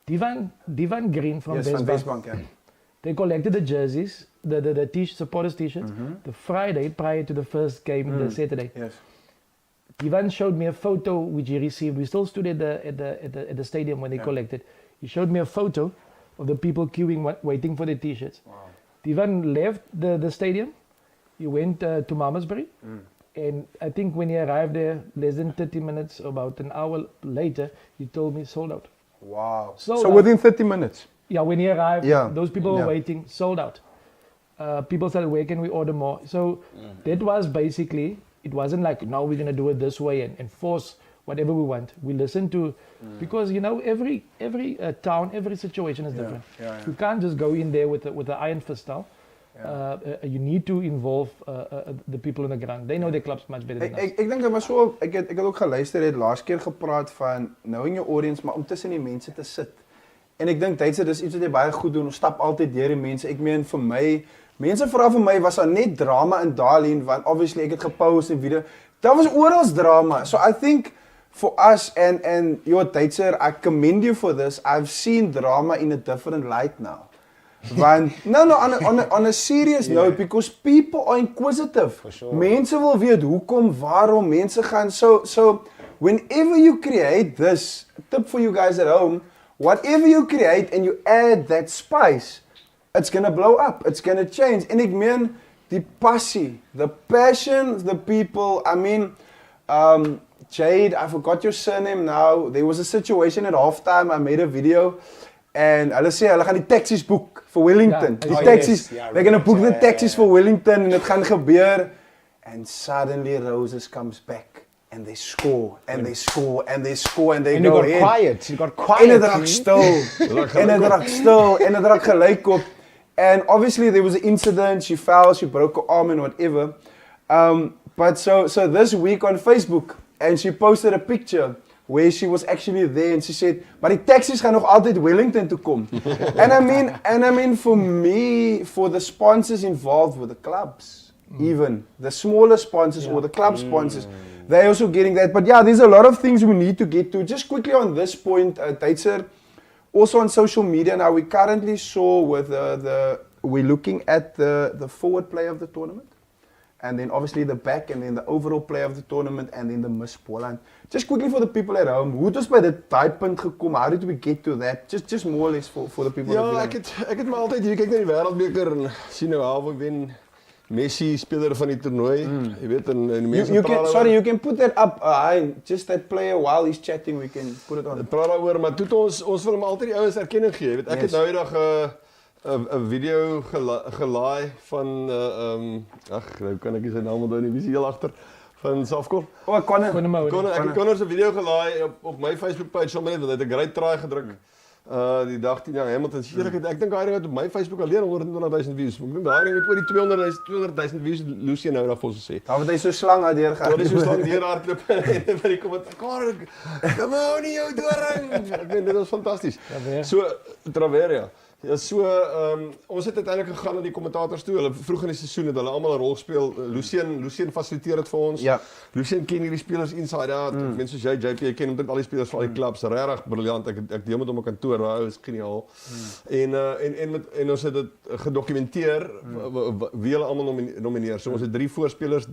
Divan Green from Westbank. They collected the jerseys, the supporters t-shirts, the Friday prior to the first game, the Saturday. Yes. Divan showed me a photo which he received. We still stood at the stadium when they collected. He showed me a photo of the people queuing, waiting for the t-shirts. Wow. Divan left the stadium. He went to Malmesbury. And I think when he arrived there, less than 30 minutes, about an hour later, he told me sold out. Wow. So within 30 minutes? Yeah, when he arrived, those people were waiting, sold out. People said, where can we order more? So that was basically, it wasn't like, now we're going to do it this way and force whatever we want. We listen to, because every town, every situation is different. You can't just go in there with the iron fist now. You need to involve the people on the ground. They know their clubs much better than us. Ek dink dit was so, ek het ook geluister, het laas keer gepraat van knowing your audience, maar om tussen die mense te sit. En ek dink Duitser, dis iets wat jy baie goed doen, ons stap altyd deur die mense. Ek meen vir my, mense vra vir my, was daar net drama in Darlene, want obviously ek het gepost en video. Daar was orals drama. So I think for us, and your Duitser, I commend you for this. I've seen drama in a different light now. Want, on a serious note, because people are inquisitive. For sure. Mense wil weet hoekom, waarom, mense gaan so whenever you create this, tip for you guys at home, whatever you create and you add that spice, it's gonna blow up, it's gonna change. En ek meen, die passie, the passion, the people, I mean, Jade, I forgot your surname now, there was a situation at halftime, I made a video, and hulle sê, hulle gaan die taxis boek vir Wellington. Die taxis, they're gonna book the taxis for Wellington, en dit gaan gebeur. And suddenly Roses comes back, and they score, and they score, and they score, and they go in. You got quiet. En het raak stil, en het raak stil, en het raak gelyk op. And obviously there was an incident, she fell, she broke her arm and whatever. But so this week on Facebook, and she posted a picture where she was actually there and she said, maar die taxis gaan nog altyd Wellington toe kom. and I mean for me, for the sponsors involved with the clubs, even the smaller sponsors or the club sponsors, they're also getting that. But yeah, there's a lot of things we need to get to. Just quickly on this point, Duitser, also on social media now, we currently saw with we're looking at the forward play of the tournament. And then obviously the back, and then the overall play of the tournament, and then the Miss Boland. Just quickly for the people at home, hoe het ons by dit punt gekom? How did we get to that? Just more or less for the people. Ja, ek het maar altyd hier kyk na die wêreldbeker en sien nou half wen Messi speler van die toernooi. Jy weet en die mense praat. Sorry, you can put that up. Just that player while he's chatting, we can put it on. Praat daaroor, maar toe ons wil hom altyd die ouens erkenning gee. Jy weet, ek het nou eendag 'n video gelaai van nou kan ek nie sy naam onthou nie, wie is heel agter van Safkor? Oh, Connor. Ek het Connor se video gelaai op my Facebook page sommer net, want hy het 'n great try gedruk. Die dag 10 jaar Hamilton seker ek dink daai ding het op my Facebook alleen 120,000 views. Ek dink daai ding het oor die 200,000 views Lucy nou daar vir ons sê. Daar het hy so slang uit deur gaan. Daar is so slang deur hardloop en by die kommentaar. Kom nou nie jou doring. Ek weet dit was fantasties. So Traveria. Ja, so, ons het uiteindelik gegaan na die kommentators toe. Hulle vroeg in die seisoen het hulle almal 'n rol gespeel. Lucien fasiliteer dit vir ons. Ja. Lucien ken hierdie spelers inside out. Mense soos jy, JP, jy ken omtrent al die spelers van al die clubs. Regtig briljant. Ek deel met hom 'n kantoor. Hy is geniaal. En ons het dit gedokumenteer wie hulle almal nomineer. So ons het 3 voorspelers,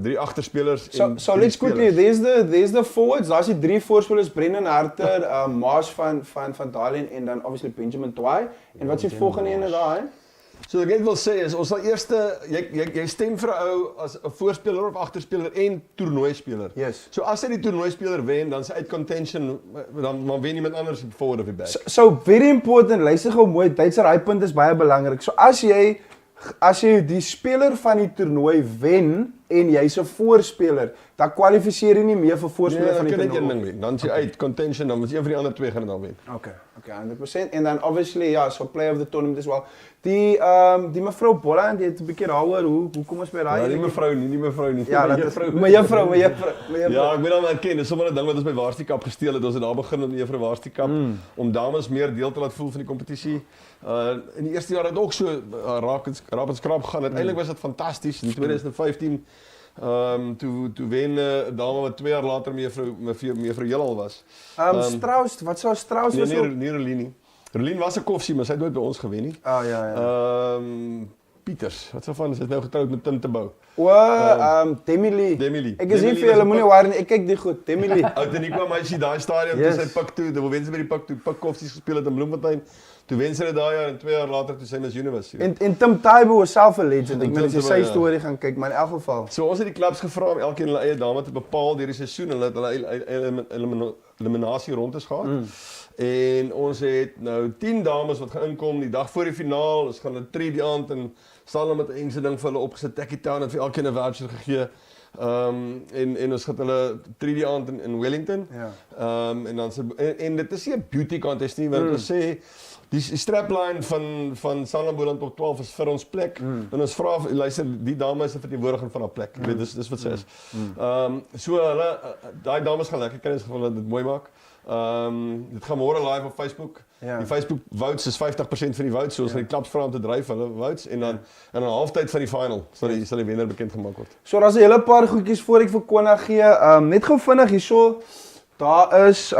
3 agterspelers en So let's quickly, there's the forwards. Daar's die 3 voorspelers, Brendan Harter, Maas van Dalen en dan obviously Benjamin Twai. En wat is die volgende ene daar? So ek net wil sê is ons sal eers jy stem vir 'n ou as 'n voorspeler of agterspeler en toernooispeler. Yes. So as hy die toernooispeler wen, dan is hy uit contention, dan wen iemand anders die forward of die back. So very important, luister gou mooi, Duitser, hy punt is baie belangrik. So as jy die speler van die toernooi wen en jy's 'n voorspeler, dan kwalifiseer jy nie meer vir voorspeler van die toernooi. toernooi. Een ding wen. Dan is jy uit contention, dan moet een van die ander 2 gaan dit dan wen. Okay, 100%. En dan obviously ja, so player of the tournament as well. Die mevrou Boland, die het 'n bietjie daaroor hoe kom ons by daai? Ja, nie mevrou nie. Ja, mevrou. Ja, ek moet dan erken, dis sommer 'n ding wat ons by Waarskap gesteel het. Ons het daar begin met mevrou Waarskap om dames meer deel te laat voel van die kompetisie. In die eerste jaar het ook so raap en skraap gegaan. Uiteindelik was dit fantasties. In 2015 toe wen dame wat 2 jaar later mevrou Jelal was. Strauss, wat sou Strauss was? Nee, Rolien. Rolien was 'n koffie, maar sy het nooit by ons gewen nie. Ja. Pieters, wat sou van, sy het nou getroud met Tim Tebou. Demi Lee. Ek is nie Demi vir julle moenie worry nie, ek kyk die goed, Demi Lee. Outeniqua meisie daai stadium toe sy pik toe, toe wen sy by die pik toe koffies gespeel het in Bloemfontein. Toe wen sy dit daai jaar en 2 jaar later toe sy Miss Universe. En Tim Taibo was self a legend. Ek wil net sy storie gaan kyk, maar in elk geval. So ons het die klubs gevra om elkeen hulle eie dame te bepaal deur die seisoen. Hulle het hulle eliminasie rondes gehad. En ons het nou 10 dames wat gaan inkom die dag voor die finaal. Ons gaan 'n treat die aand en Sanlam met 'n engse ding vir hulle opgesit. Tekkie Town het vir elkeen 'n voucher gegee. En ons gaan hulle treat die aand in Wellington. Ja. En dan en dit is nie 'n beauty contest nie, want ons sê die strapline van Sanlam Boland op 12 is vir ons plek. En ons vra luister, die dame is 'n verteenwoordiger van haar plek. Jy weet dis wat sy is. So hulle daai dames gaan lekker kry as geval dat dit mooi maak. Dit gaan môre live op Facebook. Ja. Die Facebook votes is 50% van die votes, so ons gaan die klubs vra om te dryf hulle votes en dan in 'n halftyd van die final sal die wenner bekend gemaak word. So daar's 'n hele paar goedjies voor ek vir Kona gee. Net gou vinnig hierso. Daar is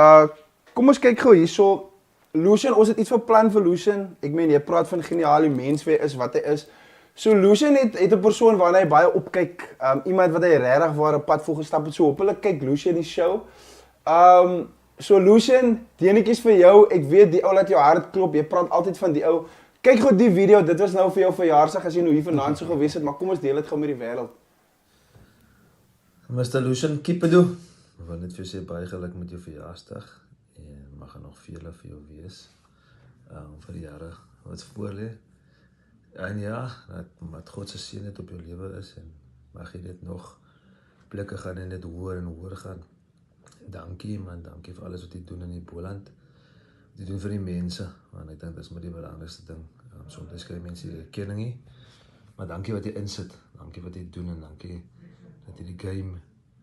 kom ons kyk gou hierso. Lucien, ons het iets beplan vir Lucien. Ek meen jy praat van geniale mens wie hy is, wat hy is. So Lucien het 'n persoon waarna hy baie opkyk. Iemand wat hy regtig waar 'n pad vol gestap het. So hopelik kyk Lucien die show. So Lucien, die enetjies vir jou. Ek weet die ou laat jou hart klop. Jy praat altyd van die ou. Kyk gou die video. Dit was nou vir jou verjaarsdag as jy nou hier vanaand sou gewees het, maar kom ons deel dit gou met die wêreld. Mr. Lucien Kipedo, ek wil net vir jou sê baie geluk met jou verjaarsdag en mag er nog vele vir jou wees vir die jare wat voor lê. En ja, dat God se seën net op jou lewe is en mag jy dit nog plekke gaan en dit hoor en hoor gaan. Dankie man, dankie vir alles wat jy doen in die Boland. Wat jy doen vir die mense, want ek dink dit is maar die belangrikste ding. Soms kry mense die erkenning nie, maar dankie wat jy insit, dankie wat jy doen en dankie dat jy die game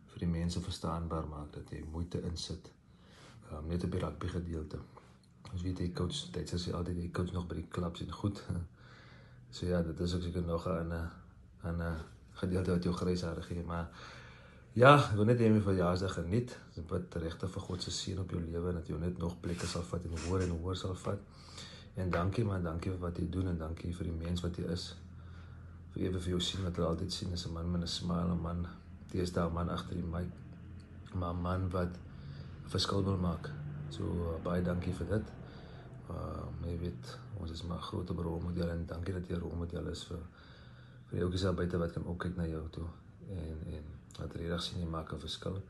vir die mense verstaanbaar maak, dat jy moeite insit, net op die rugby gedeelte. Ons weet die coach, Duitser sê altyd die coach nog by die clubs en goed. So ja, dit is ook seker nog 'n gedeelte wat jou grys hare gee, maar ja, ek wil net hê jy verjaarsdag geniet. Ek bid regtig vir God se seën op jou lewe en dat jy net nog plekke sal vat en hoor sal vat. En dankie man, dankie vir wat jy doen en dankie vir die mens wat jy is. Vir jou sien wat hulle altyd sien is 'n man met 'n smile, 'n man, die is daar 'n man agter die mic, maar 'n man wat 'n verskil wil maak. So baie dankie vir dit. Jy weet, ons is maar groot op rolmodel en dankie dat jy 'n rolmodel is vir die ouetjies daar buite wat kan opkyk na jou toe. En wat regtig sien jy maak 'n verskil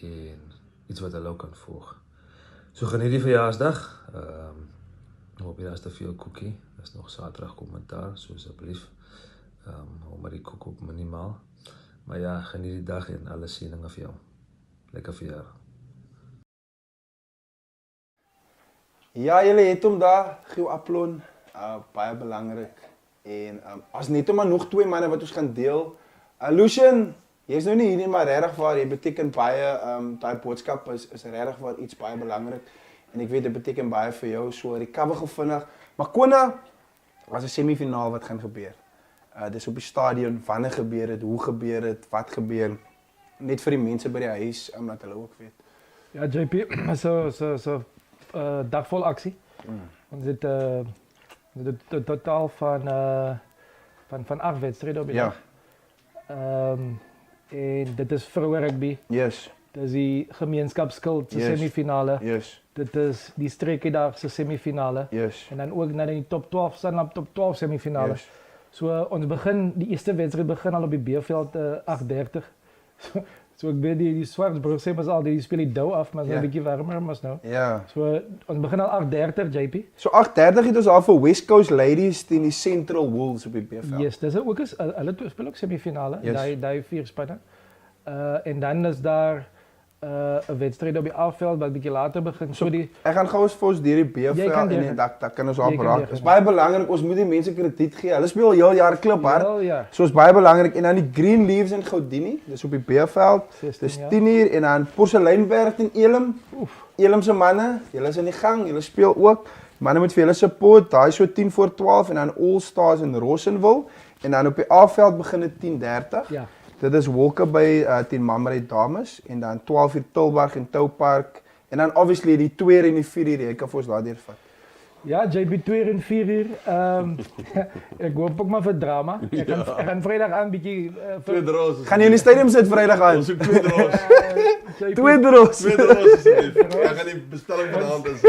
en iets wat hulle ook kan volg. So geniet die verjaarsdag. Hoop jy daar's te veel koekie. Daar's nog Saterdag kommentaar, so asseblief. Hou maar die koek op minimaal. Maar ja, geniet die dag en alle seëninge vir jou. Lekker verjaar. Ja, julle het hom daar, Giel Aplon, baie belangrik. En as net maar nog 2 manne wat ons gaan deel. Lucien, jy's nou nie hier nie, maar regtig waar, jy beteken baie, daai boodskap is regtig waar iets baie belangrik. En ek weet dit beteken baie vir jou, so recover gou vinnig. Maar Kona was 'n semifinaal wat gaan gebeur. Dis op die stadion, wanneer gebeur dit, hoe gebeur dit, wat gebeur. Net vir die mense by die huis, omdat hulle ook weet. Ja, JP, so dag vol aksie. Ons het het totaal van 8 wedstryde op die dag. En dit is vroue rugby. Yes. Dit is die gemeenskapsskild se Yes. semifinale. Yes. Dit is die streekiedag se semifinale. Yes. En dan ook na die top 12, Sanlam top 12 semifinale. Yes. So ons begin, die eerste wedstrijd begin al op die B-veld 8:30. So ek weet die Swartsburg sê maar al die speel die dou af, maar is nou 'n bietjie warmer mas nou. Ja. So ons begin al 8:30 JP. So 8:30 het ons al vir West Coast Ladies teen die Central Wolves op die B-veld. Yes, dis ook is hulle speel ook semifinale, Yes. daai 4 spanne. En dan is daar 'n wedstryd op die A-veld wat bietjie later begin. So die Ek gaan gou eens vir ons deur die B-veld en dan kan ons Jy kan raak. deur Dit is baie belangrik, ons moet die mense krediet gee. Hulle speel heel jaar klip hard. Heel jaar. So is baie belangrik en dan die Green Leaves in Goudini, dis op die B-veld. 16 Dis jaar. 10:00 en dan Porseleinberg en Elim. Elim se manne, julle is in die gang, julle speel ook. Manne moet vir julle support. Daai so 10:40 en dan All Stars in Rossenville en dan op die A-veld begin dit 10:30. Ja. Dit is Wolke by teen Mamre Dames en dan 12:00 Tilburg en Toupark en dan obviously die 2 en die 4 jy kan vir ons daardeur vat. Ja, JB 2 en 4 uur. Ek hoop ook maar vir drama. Ek gaan Vrydag aan bietjie Twee draws. Gaan jy in die stadium sit Vrydag aan? Ons soek twee draws. Twee draws. Twee draws asseblief. Ek gaan die bestelling vanaand is.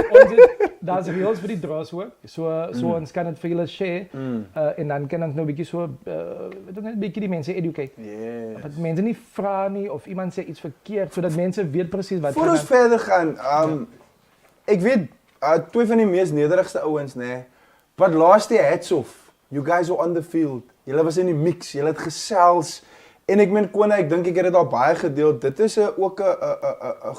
Daar's reels vir die draws ook. So ons kan dit vir julle share en dan kan ons nou bietjie so weet net bietjie die mense educate. Yes. Dat mense nie vra nie of iemand sê iets verkeerd sodat mense weet presies wat Voor ons verder gaan, ek weet 2 van die mees nederigste ouens nê. But last year hats off. You guys were on the field. Julle was in die mix, julle het gesels. En ek meen Kona, ek dink ek het dit al baie gedeel. Dit is ook 'n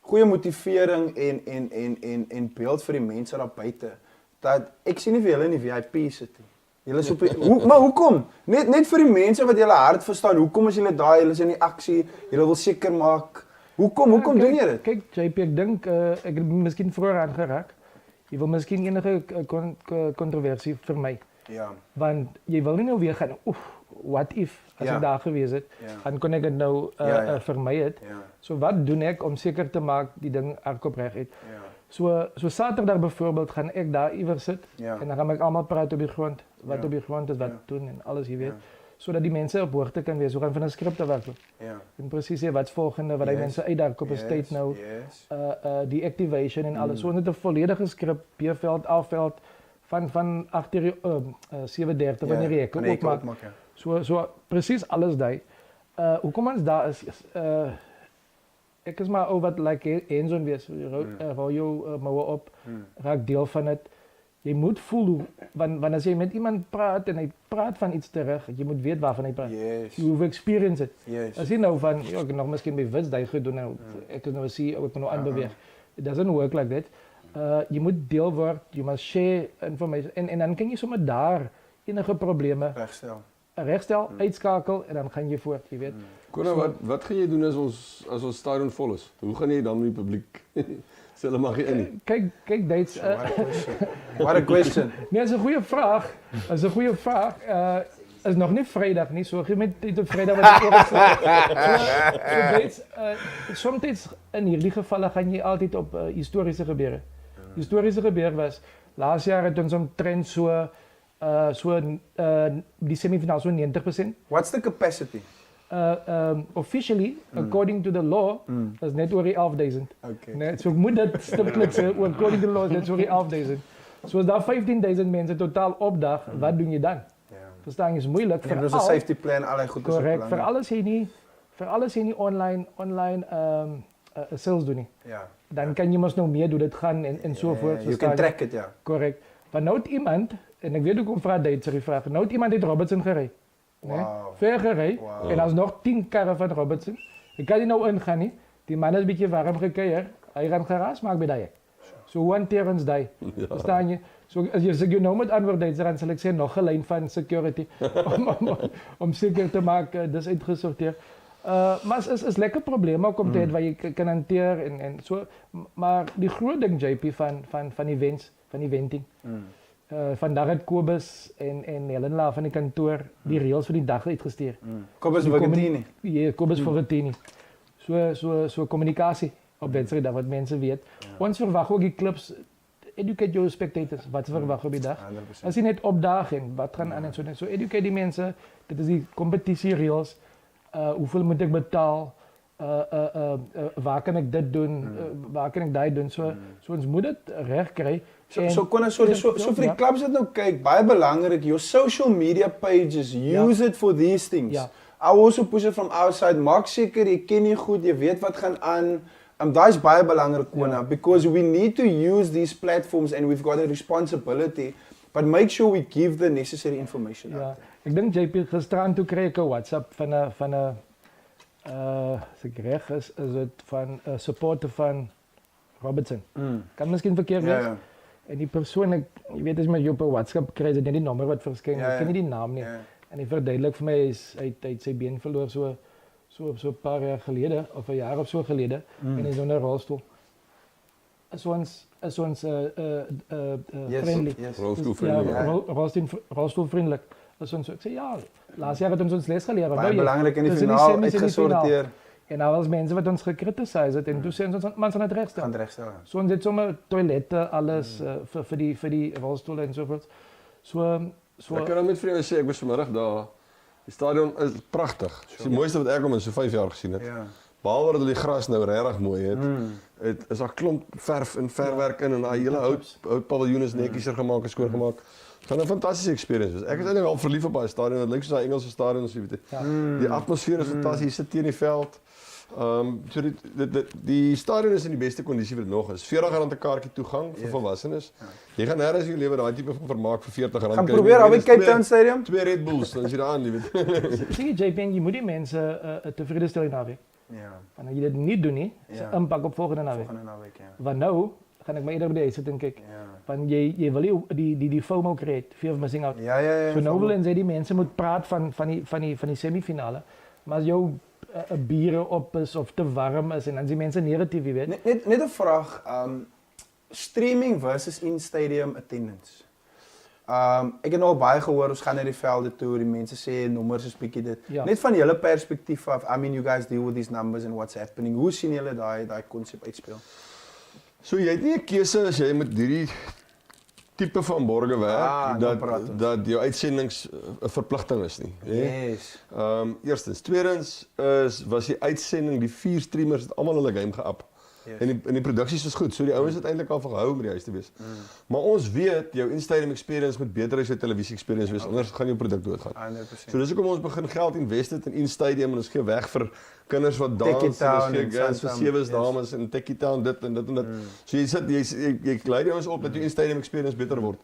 goeie motivering en beeld vir die mense daar buite. Dat ek sien nie vir julle in die VIP sit nie. Julle is op die, maar hoekom? Net vir die mense wat julle hart verstaan. Hoekom is julle daai? Julle is in die aksie. Julle wil seker maak. Hoekom doen jy dit? Kyk JP, ek dink ek het miskien vroeër aangeraak. Jy wil miskien enige kontroversie vermy. Ja. Want jy wil nie nou weer gaan, what if as ek daar gewees het, dan kon ek dit nou vermy het. So wat doen ek om seker te maak die ding hardop reg het? So Saterdag byvoorbeeld gaan ek daar iewers sit en dan gaan ek almal praat op die grond, wat op die grond is, wat doen en alles jy weet. Sodat die mense op hoogte kan wees. So gaan van 'n skrip te werk. En presies sê wat's volgende, wat die mense uitdaag op 'n state nou, die activation en alles. So net 'n volledige skrip, B-veld, A-veld van agter 7:30 wanneer jy ook maak. So presies alles daai. Hoekom ons daar is ek is maar ou wat like hands-on wees. Hou jou moue op, raak deel van dit. Jy moet voel, want as jy met iemand praat en hy praat van iets terug, jy moet weet waarvan hy praat. Jy hoef experience het. As jy nou van, ek het nog miskien by Witsdaai gedoen, nou, ek is nou 'n CEO, ek moet nou aanbeweeg. It doesn't work like that. Jy moet deel word, you must share information, en dan kan jy sommer daar enige probleme regstel, uitskakel, en dan gaan jy voort, jy weet. Kona, wat gaan jy doen as ons stadion vol is? Hoe gaan jy dan met die publiek? Sê hulle mag jy in nie. Kyk Duits. What a question. Nee, is 'n goeie vraag. Is 'n goeie vraag. Is nog nie Vrydag nie, so gee my tyd op Vrydag wat ek oor so Duits, soms in hierdie gevalle gaan jy altyd op historiese gebeure. Historiese gebeure was laas jaar het ons omtrent die semifinaal so 90%. What's the capacity? Officially, according to the law, is net oor die 11,000. Okay. Nee, so ek moet dit stiptelik sê, according to the law is net oor die 11,000. So as daar 15,000 mense totaal opdag, wat doen jy dan? Verstaan jy, is moeilik vir al. 'n safety plan, al die goed is korrek, vir alles jy nie online sales doen nie. Dan kan jy mos nou meer doen, dit gaan en so voort. You can track it, Korrek. Maar nou het iemand, en ek weet hoekom vra Duitser die vraag, nou het iemand uit Robertson gery. Nee, ver gery, en daar's nog 10 karre van Robertson. Ek kan nie nou ingaan nie, die man is bietjie warm gekeier, hy gaan geraas maak by daai. So hoe hanteer ons daai? Verstaan jy? So as jy nou met antwoord Duitser, dan sal ek sê nog 'n lyn van security, om seker te maak, dis uitgesorteer. Maar het is lekker probleem ook om te hebben waar je kan hanteren en zo. Maar die grote ding, JP, van events, van eventing. Vandaag het Kobus en Helen van die kantoor die reels voor die dag uitgestuurd. Kobus Vagatini. Ja, Kobus Vagatini. Zo communicatie op wedstrijden, wat mensen weten. Ons verwachten ook die clubs, educate your spectators, wat ze verwachten op die dag. 100%. Als je net opdaagt en wat gaan aan en zo educate die mensen, dit is die competitiereels, hoeveel moet ik betalen, waar kan ik dit doen, waar kan ik dat doen, zo ons moet het recht krijgen. So vir die clubs wat nou kyk, baie belangrik, your social media pages, use it for these things. Ja. I also push it from outside, maak seker jy ken nie goed, jy weet wat gaan aan. Daai is baie belangrik, Kona, because we need to use these platforms and we've got a responsibility, but make sure we give the necessary information out. Ik denk JP, gisteraan toe kreeg ik een WhatsApp van een als ik recht is het van een supporter van Robertson. Kan misschien verkeerd wees. Ja. En die persoon, je weet als je met je op een WhatsApp krijgt, net die nummer wat verschijnt, ik ken niet die naam niet. En hij verduidelijk voor mij, hij heeft zijn been verloren zo een paar jaar geleden, of een jaar of zo geleden, en hij is in een rolstoel. Is ons friendly. Yes. Rolstoelvriendelijk. Ja, rolstoelvriendelijk. Dus ons, ik zei ja, laatst jaar had ons les geleerd. Baie belangrijk in die finaal uitgesorteerd. En nou was mensen wat ons gekritiseerd het en toen zijn ons man aan het recht Gaan het rechtstellen. So ons het sommer toiletten, alles vir die rolstoele ensovoorts. Ek kan nou met vir jou sê, ek was vanmiddag daar. Die stadion is pragtig. Dit is die mooiste wat ek al in so 5 jaar gesien het. Ja. Behalwe dat die gras nou regtig mooi het. Het is daar klomp verf en verwerk in en daai hele hout paviljoen is netjieser gemaak en skoon gemaak. Het gaan 'n fantastiese experience wees. Ek is eintlik al verlief op daai stadion. Dit lyk soos daai Engelse stadions, jy weet. Die atmosfeer is fantasties. Jy sit teen die veld. So die stadion is in die beste kondisie wat dit nog is. R40 'n kaartjie toegang vir volwassenes. Jy gaan nêrens in jou lewe daai tipe van vermaak vir R40 kry. Gaan probeer al by Cape Town Stadium. 2 Red Bulls, dan is jy daar aan, jy weet. Zie je JP, je moet die mensen tevreden stellen naweek. Ja. En als je dit niet doet, inpak op volgende naweek. Want nou ga ik maar eerder bij zitten en kijken. Want je wil die FOMO create, fear of missing out. Ja. So nou willen zij die mensen moet praten van die semifinale. Maar als jouw bieren op is of te warm is en dan die mensen negatief weet. Net een vraag. Streaming versus in-stadium attendance. Ek het nou al baie gehoor, ons gaan naar die velde toe, die mense sê nommers is bietjie dit. Ja. Net van julle perspektief af, I mean you guys deal with these numbers and what's happening. Hoe sien julle daai konsep uitspeel? So jy het nie 'n keuse as jy met hierdie tipe van borge werk dat jou uitsendings 'n verpligting is nie. Yes. Eerstens, tweedens was die uitsending, die 4 streamers het almal hulle game ge-up. Yes. En die produksies is goed, so die ouens het eintlik al gehou om by die huis te wees. Maar ons weet, jou in-stadium experience moet beter as jou televisie experience wees, anders gaan jou produk doodgaan. 100%. So dis hoekom ons begin geld invest het in in-stadium en ons gee weg vir kinders wat dans, en ons gee gans vir sewe's dames en Techie Town dit en dit en dit. So jy lei die ouens op dat jou in-stadium experience beter word.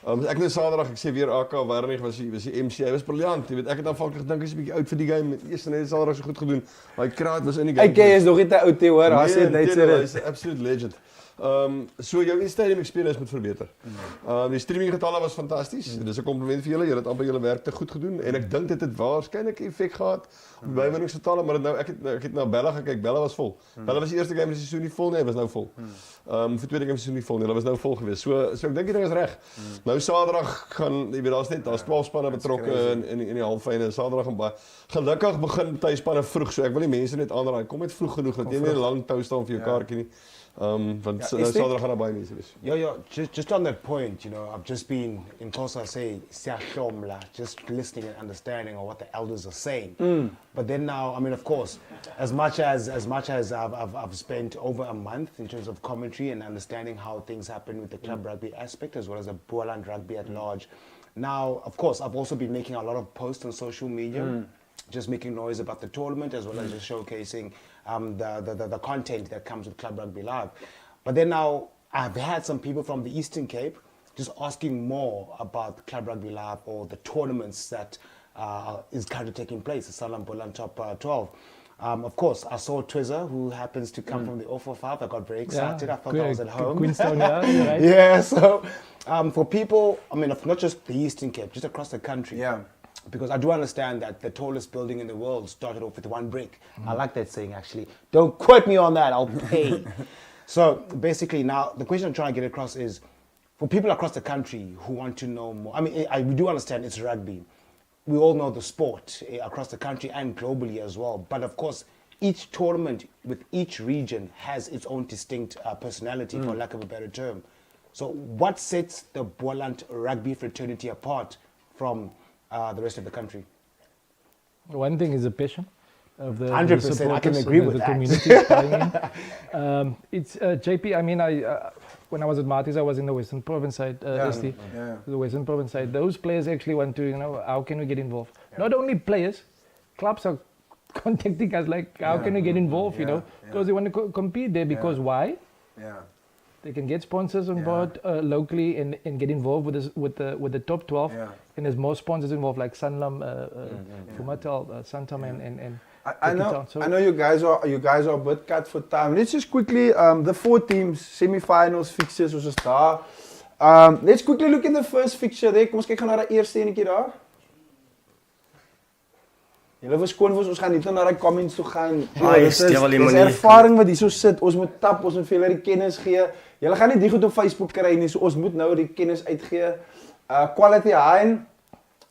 Ek net Saterdag, ek sê weer AK Warnig was die MC, hy was briljant. Jy weet, ek het aanvanklik gedink hy's 'n bietjie oud vir die game. Eers net Saterdag so goed gedoen. Daai kraat was in die game. Ek is nog nie te oud te hoor, as jy Duitser is. Hy's 'n absolute legend. So jou in-stadium experience moet verbeter. Die streaming getalle was fantasties. Dis 'n kompliment vir julle. Julle het amper julle werk te goed gedoen en ek dink dit het waarskynlik 'n effek gehad op bywinningsgetalle, maar ek het na Bella gekyk. Bella was vol. Bella was die eerste game in die seisoen nie vol nie, hy was nou vol. Vir tweede game seisoen nie vol nie, hulle was nou vol geweest. So ek dink dit is reg. Nou Saterdag gaan, jy weet daar's 12 spanne betrokke in die halffinale. Saterdag en baie gelukkig begin tuisspanne vroeg, so ek wil nie mense net aanraai. Kom net vroeg genoeg dat jy nie 'n lang tou staan vir jou kaartjie nie. Want Saterdag gaan baie mense wees. Yeah, just on that point, you know, I've just been in Kosa say, just listening and understanding of what the elders are saying. But then now, I mean, of course, as much as I've spent over a month in terms of commentary and understanding how things happen with the club rugby aspect as well as the Boland rugby at large. Now, of course, I've also been making a lot of posts on social media, just making noise about the tournament as well as just showcasing the content that comes with Club Rugby Live. But then now I've had some people from the Eastern Cape just asking more about Club Rugby Live or the tournaments that is currently taking place, the Sanlam Boland Top 12. Of course, I saw Twizzer, who happens to come from the 045. I got very excited. I thought I was at home. Quintin, right? Yeah, so for people, I mean, not just the Eastern Cape, just across the country. Yeah. Because I do understand that the tallest building in the world started off with one brick. I like that saying, actually. Don't quote me on that, I'll pay. So basically now, the question I'm trying to get across is, for people across the country who want to know more, I mean, we do understand it's rugby. We all know the sport across the country and globally as well. But of course, each tournament with each region has its own distinct personality, for lack of a better term. So what sets the Boland rugby fraternity apart from the rest of the country? One thing is the passion of the 100%, I can agree with the that. community buying in. It's JP. I mean, when I was at Marty's, I was in the Western Province side, ST, the Western Province side. Those players actually want to, how can we get involved? Not only players, clubs are contacting us like, how can we get involved? Because they want to compete there. Because why? They can get sponsors on board locally and get involved with the top 12. And there's more sponsors involved, like Sanlam, Fumatel, Santam, and I know you guys are a bit cut for time. Let's just quickly the 4 teams, semi-finals, fixtures, soos is daar. Let's quickly look at the first fixture there. Kom ons kyk gaan na die eerste enetjie daar. Julle verskoon vir ons gaan nie na die comments toe gaan. Dis ervaring wat hier so sit. Ons moet tap, ons moet vir julle die kennis gee. Julle gaan nie die goed op Facebook kry nie, so ons moet nou die kennis uitgee. Quality high.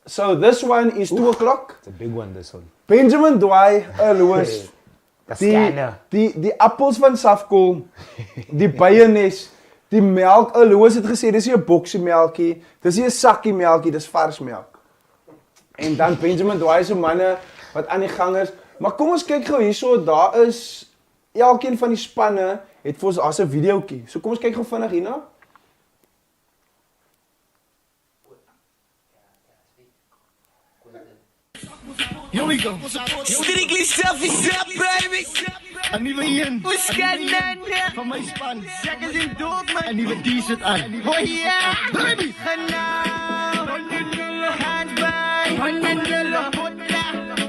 So this one is 2 o'clock. It's a big one, this one. Benjamin Dwai, Louis. Die appels van Safkool, die byenes, die melk. Louis het gesê dis nie 'n boksie melkie, dis nie 'n sakkie melkie, dis vars melk. En dan Benjamin Dwai se manne wat aan die gang is. Maar kom ons kyk gou hierso, daar is elkeen van die spanne het vir ons as 'n videoetjie. So kom ons kyk gou vinnig hierna. Here we go. Strictly self-step, baby. Een nieuwe in. Van mijn span. Checkers in dood, man. Een nieuwe t-shirt aan. Oh yeah, baby. Genaam. Handbij. Vanilla.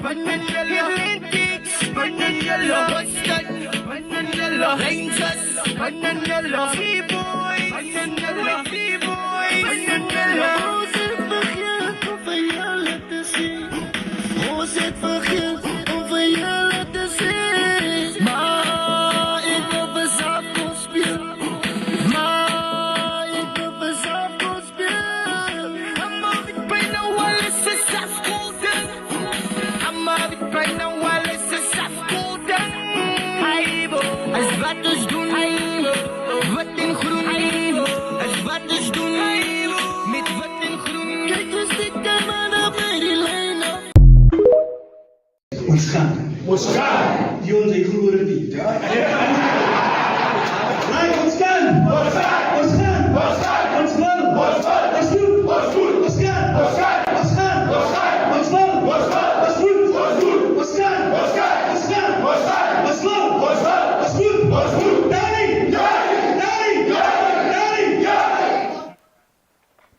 Vanilla. Linkies. Vanilla. Boston. Vanilla. Rangers. Vanilla. Freeboy. Vanilla. Freeboy. Vanilla. Hoe zit begin om van jou te zien? Hoe zit vergeten om van jou te zien? Maar ik wil mezelf kon spelen. Maar ik wil mezelf kon spelen. I'm out bijna wel eens een safkoeden. I'm out bijna wel eens een safkoeden. Haibo, als wat dus doen. Haibo, wat in groen. Haibo, als wat dus doen. Haibo, met wat in groen. Kijk dus die camera bij die lijn af. Ons gaan. Die ons ik gloer niet. Right, ons gaan. Ons gaan. Ons gaan. Ons gaan. Ons wil. Ons gaan. Ons doen. Ons doen. Ons gaan. Ons gaan. Ons gaan. Ons gaan. Ons wil. Ons gaan. Ons doen. Ons doen. Ons gaan. Ons gaan. Ons gaan. Ons gaan. Ons wil. Ons gaan. Ons doen. Ons doen. Dali.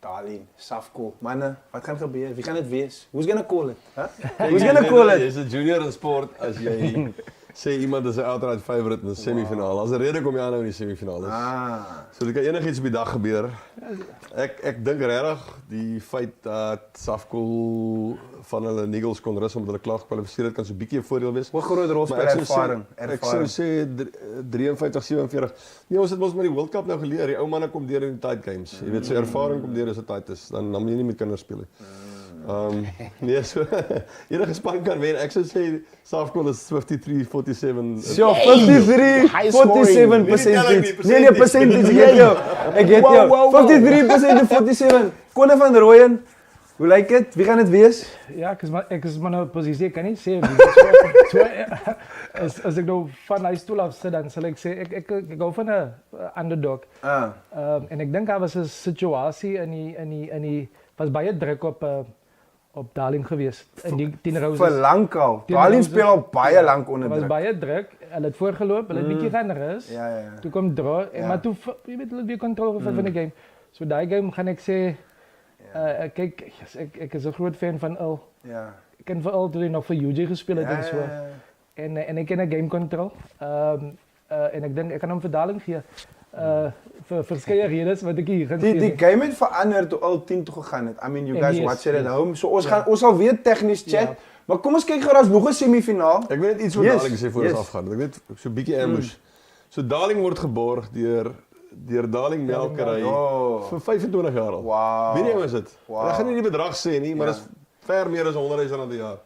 Darling, Safkool. Manne, wat gaan gebeur? Wie gaan dit wees? Who's gonna call it? Who's gonna call it? Jy's 'n junior in sport as jy sê iemand is 'n outright favourite in 'n semifinaal. As 'n rede kom jy aan nou in die semifinaal. So dit kan enigiets op die dag gebeur. Ek dink regtig die feit dat Safkool van hulle Eagles kon rus omdat hulle klaar gekwalifiseer het kan so 'n bietjie 'n voordeel wees. Hoe groot rol speel ervaring? Ek sou sê 53-47. Nee, ons het mos met die World Cup nou geleer, die ou manne kom deur in die tight games. Jy weet, so ervaring kom deur as dit tight is, dan moet jy nie met kinders speel nie. Nee, so enige span kan wen. Ek sou sê Safkool is 53-47. So 53-47 percentage. Nee, percentage gee jou. Ek het jou. 53%-47. Konne van Rooyen. Hoe lyk dit? Wie gaan dit wees? Ja, ek is maar nou 'n posisie, ek kan nie sê wie. As ek nou van hy stoel af sit, dan sal ek sê ek hou van 'n underdog. En ek dink daar was 'n situasie in die was baie druk op Darling geweest in die 10 Roses. Vir lank al. Darling speel al baie lank onder druk. Was baie druk. Hulle het voorgeloop, hulle het bietjie gaan rus. Ja. Toe kom draw en maar toe jy weet hulle het weer kontrole van die game. So daai game gaan ek sê kyk, ek is 'n groot fan van Il. Ja. Ek ken veral toe hy nog vir UJ gespeel het en so. En ek ken 'n game control. En ek dink ek kan hom vir Darling gee. Vir verskeie redes wat ek hier gaan Die game het verander toe al 10 toe gegaan het. I mean, you guys Yes, watch it at yes. home. So ons sal weer tegnies chat. Maar kom ons kyk gou, daar's nog 'n semifinaal. Ek wil net iets oor Yes, Darling sê voor yes. ons afgaan. Ek net so 'n bietjie ambush. So Darling word geborg deur Darling Melkery vir 25 jaar al. Wow. Weet jy hoe is dit? Wow. Ek gaan nie die bedrag sê nie, maar dit is ver meer as 100 000 rand 'n jaar.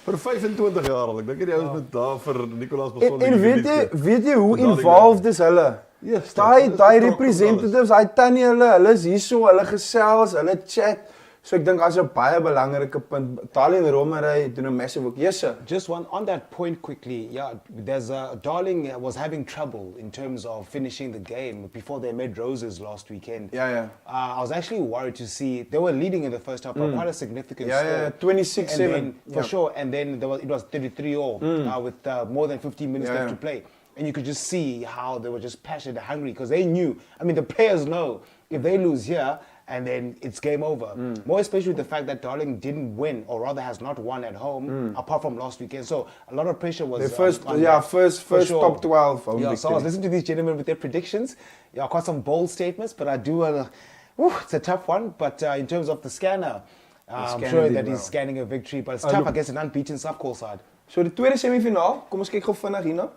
Vir 25 jaar al. Ek dink die ouens moet daar vir Nicolas Bosman. En weet jy hoe involved is hulle? Yes, Daai representatives, daai tannie hulle is hierso, hulle gesels, hulle chat. So ek dink as 'n baie belangrike punt. Darling Romery doen 'n massive work. Yes sir. Just on that point quickly, yeah, there's Darling was having trouble in terms of finishing the game before they made Roses last weekend. Yeah. I was actually worried to see they were leading in the first half, but quite a significant score. Yeah, 26-7 for sure. And then it was 33-all with more than 15 minutes left to play. And you could just see how they were just passionate, hungry, because they knew. I mean, the players know if they lose here, and then it's game over. More especially with the fact that Darling didn't win, or rather has not won at home, apart from last weekend. So a lot of pressure was The first sure. top 12 home Yeah, so I was victory. listening to these gentlemen with their predictions. Yeah, quite some bold statements, but I do, it's a tough one. But in terms of the scanner, I'm scanner sure did that well. he's scanning a victory, but it's tough look. against an unbeaten Subcall side. So die tweede semifinaal, kom ons kyk gou vinnig hierna.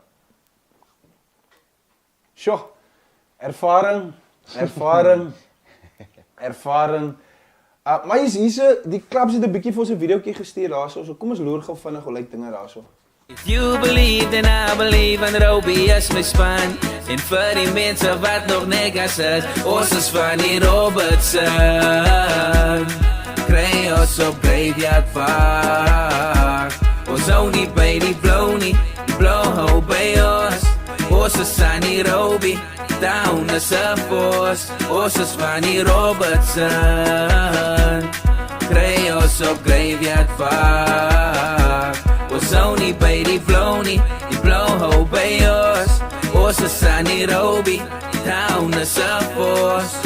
Sjoe. Ervaring. Maar hierse die klubs het 'n bietjie vir ons 'n videoetjie gestuur daarso. So kom ons loer gou vinnig hoe lyk dinge daarso. If you believe, then I believe, en Robbie is my span. En vir die mense wat nog negas is, ons is van die Robertson. Kry ons op Graveyard Park. Ons hou nie by die blow nie, die blow hou by ons. Ons is van die Robbie, down is a force. Ons is van die Robertson. Kry ons op Graveyard Park. Ons hou nie by die blow nie, die blow hou by ons. Ons is aan die Robbie, down is a force.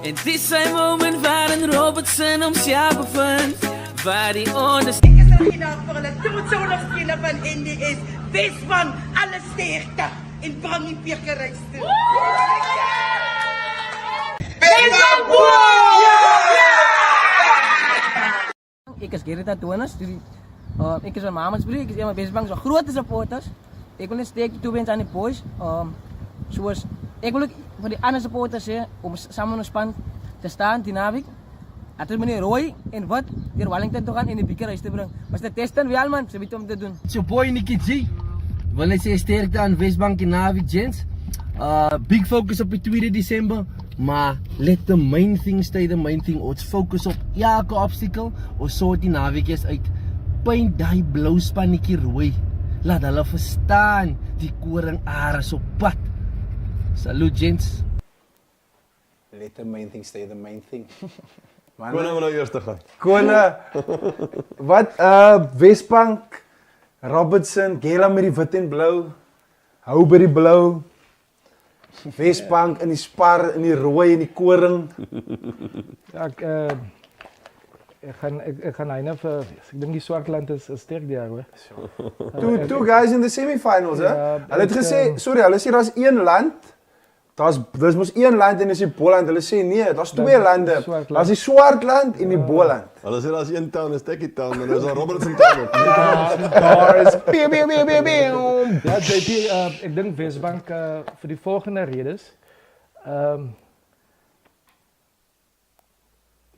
En dis sy moment waarin Robertson homself bevind, waar die onderste... Ik is er geen voor hulle toetsonderspeler van NDS. Bosman, alle sterkte en bring die bekerreis toe. Ik is Gerrit Atonas. Ik is een Mamasbrie, ik is een van Bosman so grote supporters. Ik wil net steek toe wens aan die boys. Soos ek wil ook vir die ander supporters sê om saam in ons span te staan die naweek. Het is meneer Roy en wat deur Wellington toe gaan en die bekerreis te bring. Maar dit testen wel man, se weet om te doen. So boy Nikki G. Wil net sê sterkte aan Wesbank die naweek gents. Big focus op die 2 December. Maar let the main thing stay the main thing. Ons focus op elke obstacle. Ons sort die naweekies uit. Paint die blou spannetjie rooi. Laat hulle verstaan die koring ares op pad. Salute gents. Let the main thing stay the main thing. Kone nou eers te gaan. Kone. Wat Wesbank, Robertson, Gela met die wit en blou. Hou by die blou. Wesbank in die spar, in die rooi en die koring. Ja, ek gaan hyne vir ek dink die Swartland is sterk die jaar hoor. Two guys in the semifinals, hè? Hulle het gesê, sorry, hulle sê daar's een land. Dis mos een land en dis die Boland. Hulle sê nee, daar's twee lande. Daar's die Swartland en die Boland. Hulle sê daar's een town, 'n stukkie town en daar's 'n Robertson town. Daar is Ja, JP, ek dink Wesbank vir die volgende redes.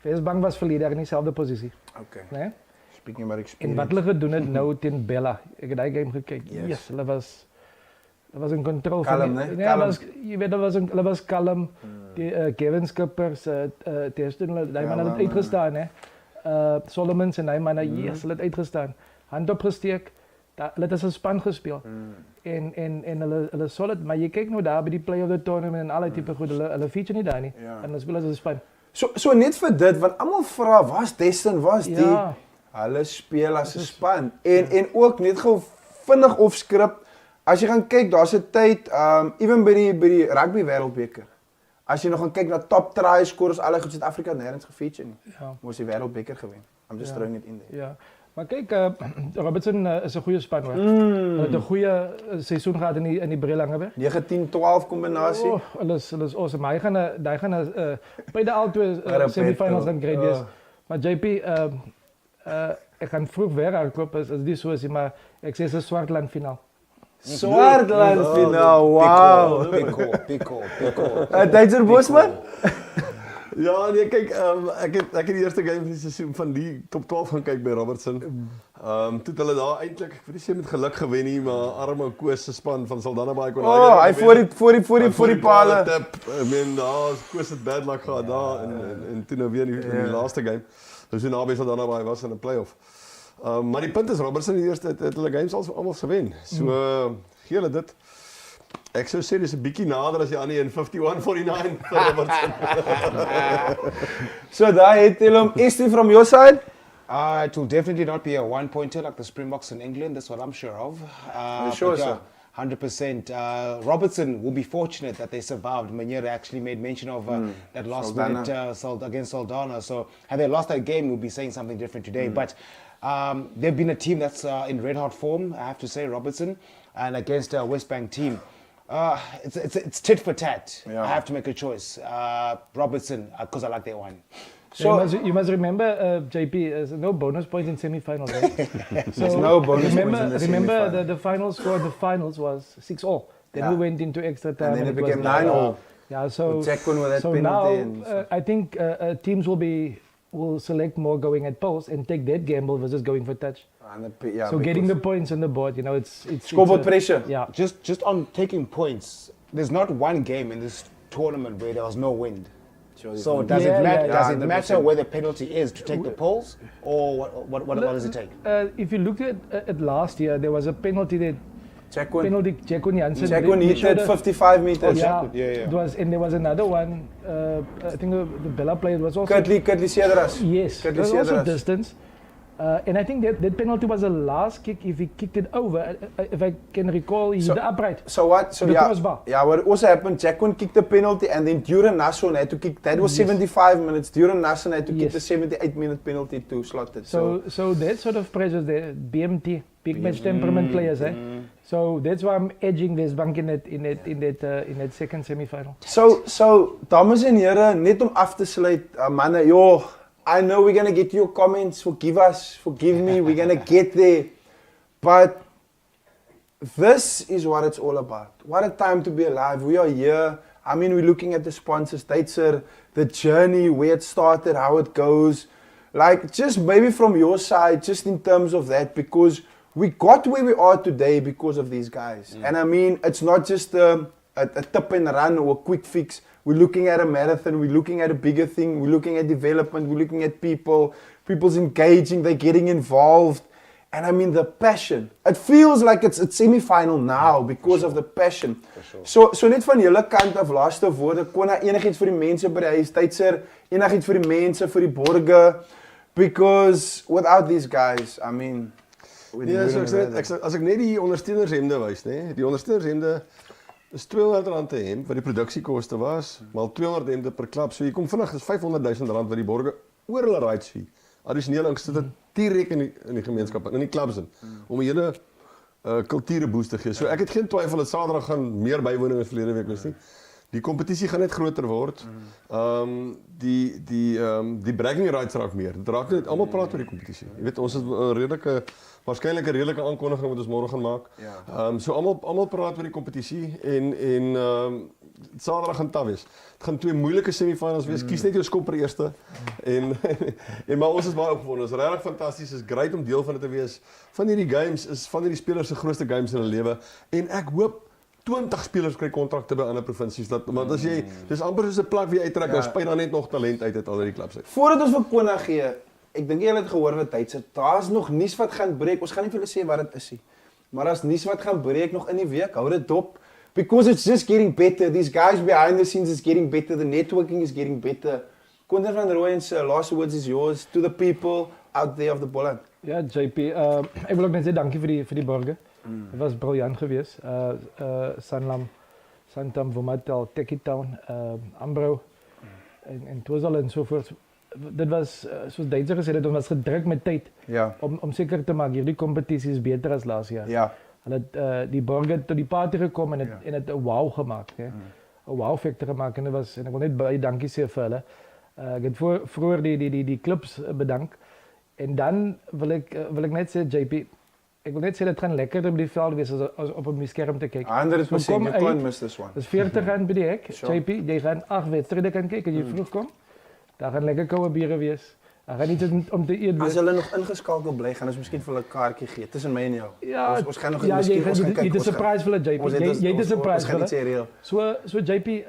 Wesbank was verlede in dieselfde posisie. Okay. Né? Speaking about En experience. wat hulle gedoen het nou teen Bella. Ek het daai game gekyk. Yes, hulle was in control Kalm, van né? ja, Kalm. jy weet hulle was kalm. Die Kevin Skippers testen hulle daai man het uitgestaan hè. Solomons en hy man yes, hulle het uitgestaan. Hand opgesteek. Hulle het as 'n span gespeel. En hulle solid, maar jy kyk nou daar by die play of the tournament en al die tipe goed, hulle feature nie daar nie. En hulle speel as 'n span. So net vir dit, want almal vra, was Destin, was die? Ja. Hulle speel as 'n span. En ook net gou vinnig off script. As jy gaan kyk, daar's 'n tyd, even by die rugby wêreldbeker. As jy nog gaan kyk na top try scorers, alle goed Suid-Afrika nêrens gefeature nie. Ja. Moes die wêreldbeker gewen. I'm just throwing it in there. Ja. Maar kijk, Robertson is een goede span hoor. Hulle het 'n goeie seisoen gehad in die Brelange. 19-12 combinatie. Oh, hulle is awesome. Maar hy gaan beide al twee semifinals gaan great wees. Maar JP, ek gaan vroeg weer hardloop as die so is, maar ek sê 'n Swartland finaal. Swartland finaal, wow. Pico. Duitser Bosman? Ja, nee, kyk, ek het die eerste game van die seisoen van die top 12 gaan kyk by Robertson. Toe het hulle daar eintlik, ek weet nie sê met geluk gewen nie, maar arme Koos se span van Saldanha Baai kon hy voor die pale. Tip, I mean, Koos het bad luck gehad daar en toe nou weer in die laaste game. Dus toen naby Saldanha Baai was in 'n play-off. Maar die punt is Robertson die eerste het hulle games almal gewen. So gee hulle dit. Ek sou sê dis 'n bietjie nader as die ander een 51-49 vir Robertson. So daar het hulle hom. Esther from your side? It will definitely not be a one-pointer like the Springboks in England. That's what I'm sure of. Sure, sir. 100%. Robertson will be fortunate that they survived. Meneer actually made mention of that last minute against Saldanha. So had they lost that game, we'll be saying something different today. But they've been a team that's in red-hot form, I have to say, Robertson, and against a West Bank team. It's tit for tat. I have to make a choice. Robertson, because I like that one. So you must remember, JP, there's no bonus points in semi-finals. Right? There's no bonus points in the remember the final score of the finals was 6-all. Then we went into extra time. And then it became 9-all. Yeah, so now I think teams will select more going at post and take that gamble versus going for touch. So getting the points on the board, you know, it's scoreboard pressure. Yeah. Just on taking points, there's not one game in this tournament where there was no wind. So does it matter where the penalty is to take the poles, or what does it take? If you look at last year, there was a penalty that Jacquin Jansen hit 55 meters. It was, and there was another one. I think the Bella player was also Curtly Cedras. Yes, it was also distance. And I think that penalty was the last kick. If he kicked it over, if I can recall, he hit the upright. So what? So what also happened, Jacquin kicked the penalty and then Duran Nasson had to kick, that was 75 minutes, Duran Nasson had to kick the 78-minute penalty to slot it. So that sort of pressure there, BMT, big match temperament players, So that's why I'm edging West Bank in that second semi-final. So dames en here, net om af te sluit, manne, joh, I know we're going to get your comments, forgive us, forgive me, we're going to get there. But this is what it's all about. What a time to be alive. We are here. I mean, we're looking at the sponsors, Duitser, the journey, where it started, how it goes. Like, just maybe from your side, just in terms of that, because we got where we are today because of these guys. And I mean, it's not just a tip and run or a quick fix. We're looking at a marathon, we're looking at a bigger thing, we're looking at development, we're looking at people's engaging, they're getting involved. And I mean the passion. It feels like it's semi-final now because of the passion. So net van julle kant af, laaste woorde, Kona, enigiets vir die mense by die huis, Duitser, enigiets vir die mense, vir die borge, because without these guys, I mean... As ek net die ondersteunershemde wys, die ondersteunershemde is R200 te hemp wat die produksiekoste was, maar R200 per klub. So jy kom vinnig is R500,000 wat die borge oor hulle rights fee addisioneel ingesit het direk in die gemeenskap in die clubs om 'n hele kulture boost te gee. So ek het geen twyfel dat Saterdag gaan meer bywoning as verlede week wees nie. Die kompetisie gaan net groter word. Die bragging rights raak meer. Dit raak net almal praat oor die kompetisie. Jy weet ons het 'n waarskynlik 'n redelike aankondiging wat ons môre gaan maak. So almal praat oor die kompetisie en Saterdag gaan taaf wees. Dit gaan twee moeilike semifinals wees. Kies net jou skopper eerste en maar ons is baie opgewonde. Dit is regtig fantasties. Is great om deel van dit te wees. Van hierdie games is van hierdie spelers se grootste games in hulle lewe en ek hoop 20 spelers kry kontrakte by ander provinsies want as jy dis amper soos 'n plak wie uittrek, dan spuit dan net nog talent uit al hierdie klubs uit. Voordat ons vir Kona gee, ek dink julle het gehoor wat Duitser, daar's nog nuus wat gaan breek. Ons gaan nie vir julle sê wat dit is nie. Maar daar's nuus wat gaan breek nog in die week. Hou dit dop because it's just getting better. These guys behind the scenes is getting better. The networking is getting better. Quintin van Rooyen se last words is yours to the people out there of the Boland. Ja, JP, ek wil ook net sê dankie vir die borge. Het was briljant geweest. Sanlam, Santam, Vomatel, Tekitown, Ambro en Twizzel en so voort. dit was soos Duitser gesê het, ons was gedruk met tyd Ja. om seker te maak hierdie kompetisie is beter as laas jaar. Ja. Hulle het die borg tot die party gekom en het 'n wow gemaak, hè. 'n wow factor gemaak en ek wil net baie dankie sê vir hulle. Ek het vroeër die clubs bedank en dan wil ek net sê JP, ek wil net sê dit gaan lekkerder op die veld wees as op 'n skerm te kyk. 100%, you can't miss this one. Dis R40 by die hek. Sure. JP, jy gaan 8 wedstryde kan kyk as jy vroeg kom. Daar gaan lekker koue biere wees. Daar gaan nie om te eet wees. As hulle nog ingeskakel bly, gaan ons miskien vir hulle 'n kaartjie gee tussen my en jou. Ja, ons gaan nog ja, miskien ons gaan kyk. Dit is 'n surprise vir hulle JP. Jy dis 'n surprise. Ons gaan dit sê reël. So JP,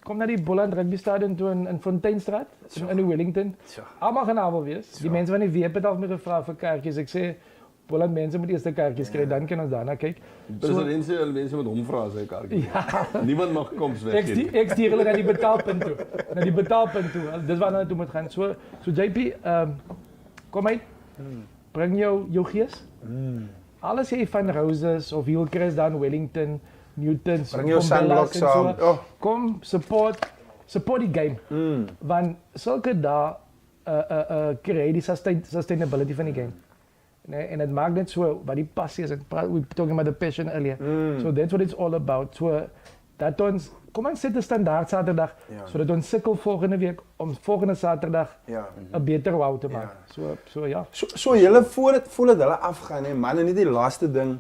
kom na die Boland rugby stadion toe in Fonteinstraat in Wellington. Almal gaan daar wees. Die mense van die WP het al my gevra vir kaartjies. Ek sê Boland mense moet eers die kaartjies kry, dan kan ons daarna kyk. President sê hulle mense moet hom vra as hy kaartjies. Ja. Niemand mag koms weg nie. Ek stuur hulle na die betaalpunt toe. Na die betaalpunt toe. Dis waar hulle toe moet gaan. So JP, kom uit. Bring jou gees. Alles jy van Roses of Hillcrest dan Wellington, Newton, bring jou sunblock saam. So. Kom support die game. Want sulke dae kry die sustainability van die game. Nee, en het maakt net zo, wat die passie is. We talking about the passion earlier. So that's what it's all about. So dat ons, kom aan zitten standaard zaterdag, zodat ons sikkel volgende week om volgende zaterdag een beter wow te maken. Ja. So julle voordat hulle afgaan, hè, man, en nie die laaste ding.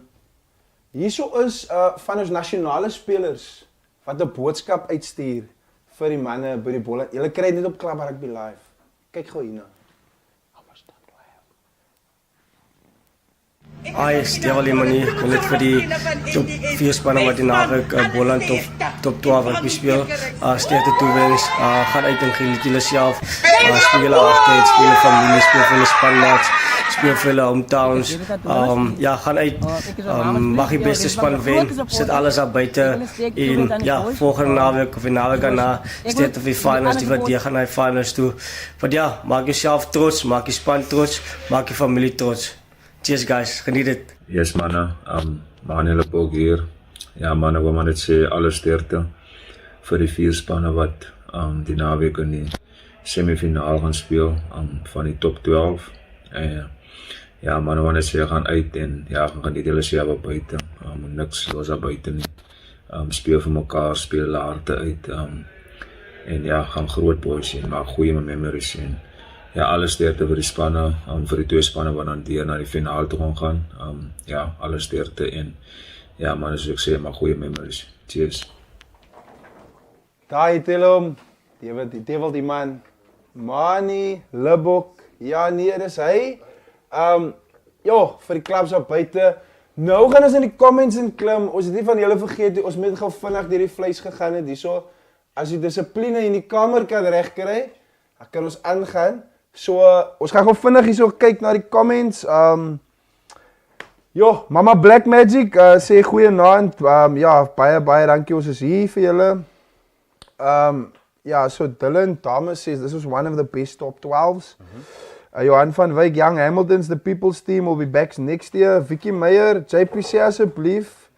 Hierso is van ons nasionale spelers wat 'n boodskap uitstuur vir die manne by die Boland. Julle kry dit net op Club Rugby Live. Kyk gou hierna. Stel die manier, ek wil net vir die top 4 spanne wat die naweek Boland top 12 rugby speel, sterkte toewens, gaan uit en geniet julle self, speel julle hartheid, speel julle familie, speel vir julle spanmaats, speel vir julle hometowns, ja, gaan uit, mag die beste span wen, sit alles daar buite, en ja, volgende naweek of die naweek daarna, sterkte vir die finals, die wat die gaan na die finals toe, want ja, maak jezelf trots, maak je span trots, maak je familie trots. Cheers guys, geniet dit. Yes manne, Manuel ook hier. Ja man, ek wil maar net sê alle sterkte vir die 4 spanne wat die naweek in die semifinaal gaan speel van die top 12. Ja man, ek wil net sê gaan uit en ja, gaan geniet julle self buite. Niks los daar buite nie. Speel vir mekaar, speel hulle harte uit. En ja, gaan groot boys en maak goeie memories en ja, alles sterkte vir die spanne, vir die 2 spanne wat dan deur na die finaal toe gaan. Ja, alles sterkte en ja man, soos ek sê, maar goeie memories. Cheers. Daar het hom, die wil die man, Mani, Libok, ja nee, dis hy. Vir die klubs op buite. Nou gaan ons in die comments in klim, ons het nie van julle vergeet nie, ons moet gou vinnig deur die vleis gegaan het hierso. As die dissipline in die kamer kan regkry, dan kan ons aangaan. So, ons gaan gou vinnig hierso kyk na die comments. Mama Black Magic sê goeienaand. Ja, baie dankie, ons is hier vir julle. So Dylan Thomas says this was one of the best top 12s. Johan van Wyk, Young Hamilton's the People's Team will be back next year. Vicky Meyer, JP sê asseblief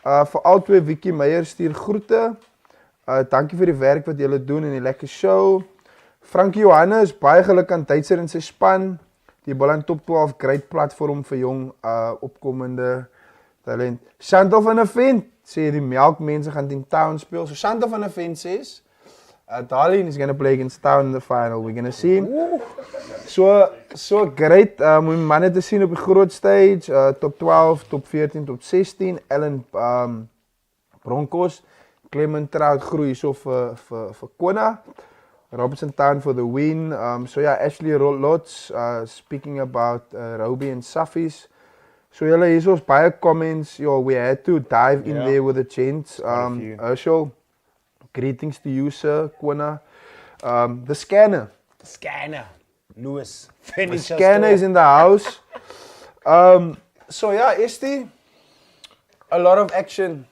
vir al twee Vicky Meyer stuur groete. Dankie vir die werk wat julle doen en die lekker show. Frankie Johannes, baie geluk aan Duitser en sy span. Die Boland top 12 great platform vir jong opkomende talent. Chantal van der Vent sê die melkmense gaan teen Town speel. So Chantal van der Vent says Darlene is going to play against Town in the final. We're going to see him. So great. My manne te sien op die groot stage. Top 12, top 14, top 16. Ellen Broncos. Clement Trout groei so vir Kona. Robertson Town for the win. Ashley Lotz speaking about Roby and Safis. So hier is baie comments. We had to dive in there with the gents. Herschel, greetings to you, sir. Kona. The scanner. Lewis. The scanner is in the house. Esti, a lot of action.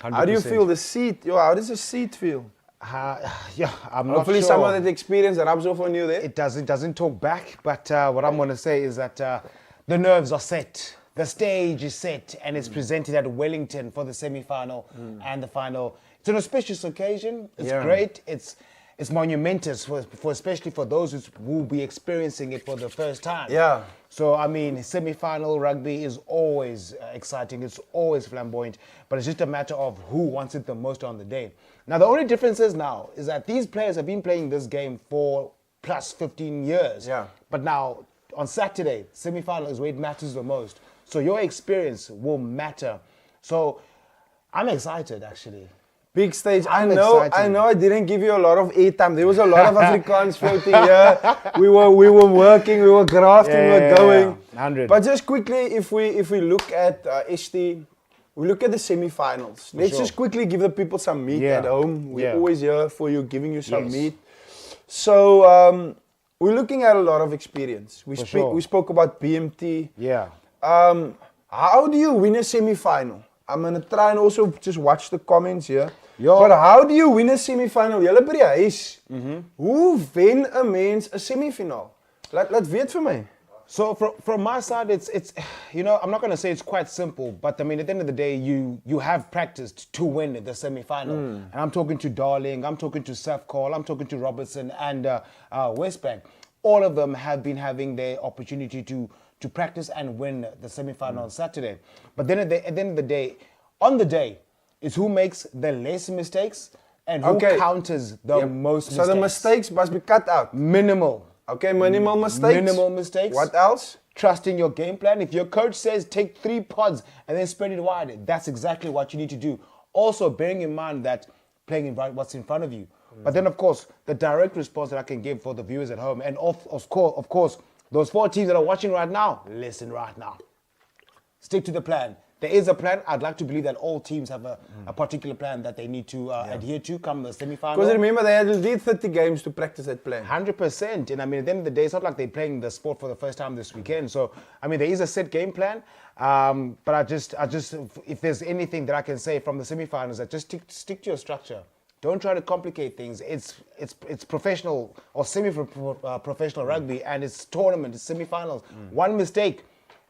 100%. How do you feel the seat? How does the seat feel? I'm not Hopefully sure. some of that experience rubs off on you there. It doesn't talk back, but what I'm going to say is that the nerves are set. The stage is set and it's presented at Wellington for the semi-final and the final. It's an auspicious occasion. It's great. It's it's monumentous for especially for those who will be experiencing it for the first time. Yeah. So I mean, semi-final rugby is always exciting. It's always flamboyant, but it's just a matter of who wants it the most on the day. Now the only difference is that these players have been playing this game for plus 15 years. Yeah. But now on Saturday, semi-final is where it matters the most. So your experience will matter. So I'm excited actually. Big stage. I I'm know excited. I didn't give you a lot of airtime. There was a lot of Afrikaans floating here. We were working, we were grafting, we were going. 100. But just quickly, if we look at ST, we look at the semi-finals. Let's just quickly give the people some meat at home. We're always here for you, giving you some meat. So we're looking at a lot of experience. We spoke about BMT. Yeah. How do you win a semi-final? I'm going to try and also just watch the comments here. But how do you win a semi-final? Julle by die huis. Hoe wen 'n mens 'n semi-finaal? Laat weet vir my. So from my side, it's I'm not going to say it's quite simple, but I mean, at the end of the day, you have practiced to win the semi-final. And I'm talking to Darling, I'm talking to Safcall, I'm talking to Robertson and Westbank. All of them have been having their opportunity to practice and win the semi-final on Saturday. But then at the end of the day, on the day, is who makes the less mistakes and who counters the most mistakes. So the mistakes must be cut out. Minimal. Okay, minimal mistakes. Minimal mistakes. What else? Trusting your game plan. If your coach says take 3 pods and then spread it wide, that's exactly what you need to do. Also, bearing in mind that playing what's in front of you. But then, of course, the direct response that I can give for the viewers at home, and of course, those 4 teams that are watching right now, listen right now. Stick to the plan. There is a plan. I'd like to believe that all teams have a particular plan that they need to adhere to come the semi-final. Because remember, they had 30 games to practice that plan. 100%. And I mean, at the end of the day, it's not like they're playing the sport for the first time this weekend. So, I mean, there is a set game plan. But I just, if there's anything that I can say from the semi-finals, that just stick to your structure. Don't try to complicate things. It's professional or semi-professional rugby, and it's tournament, it's semi-finals. One mistake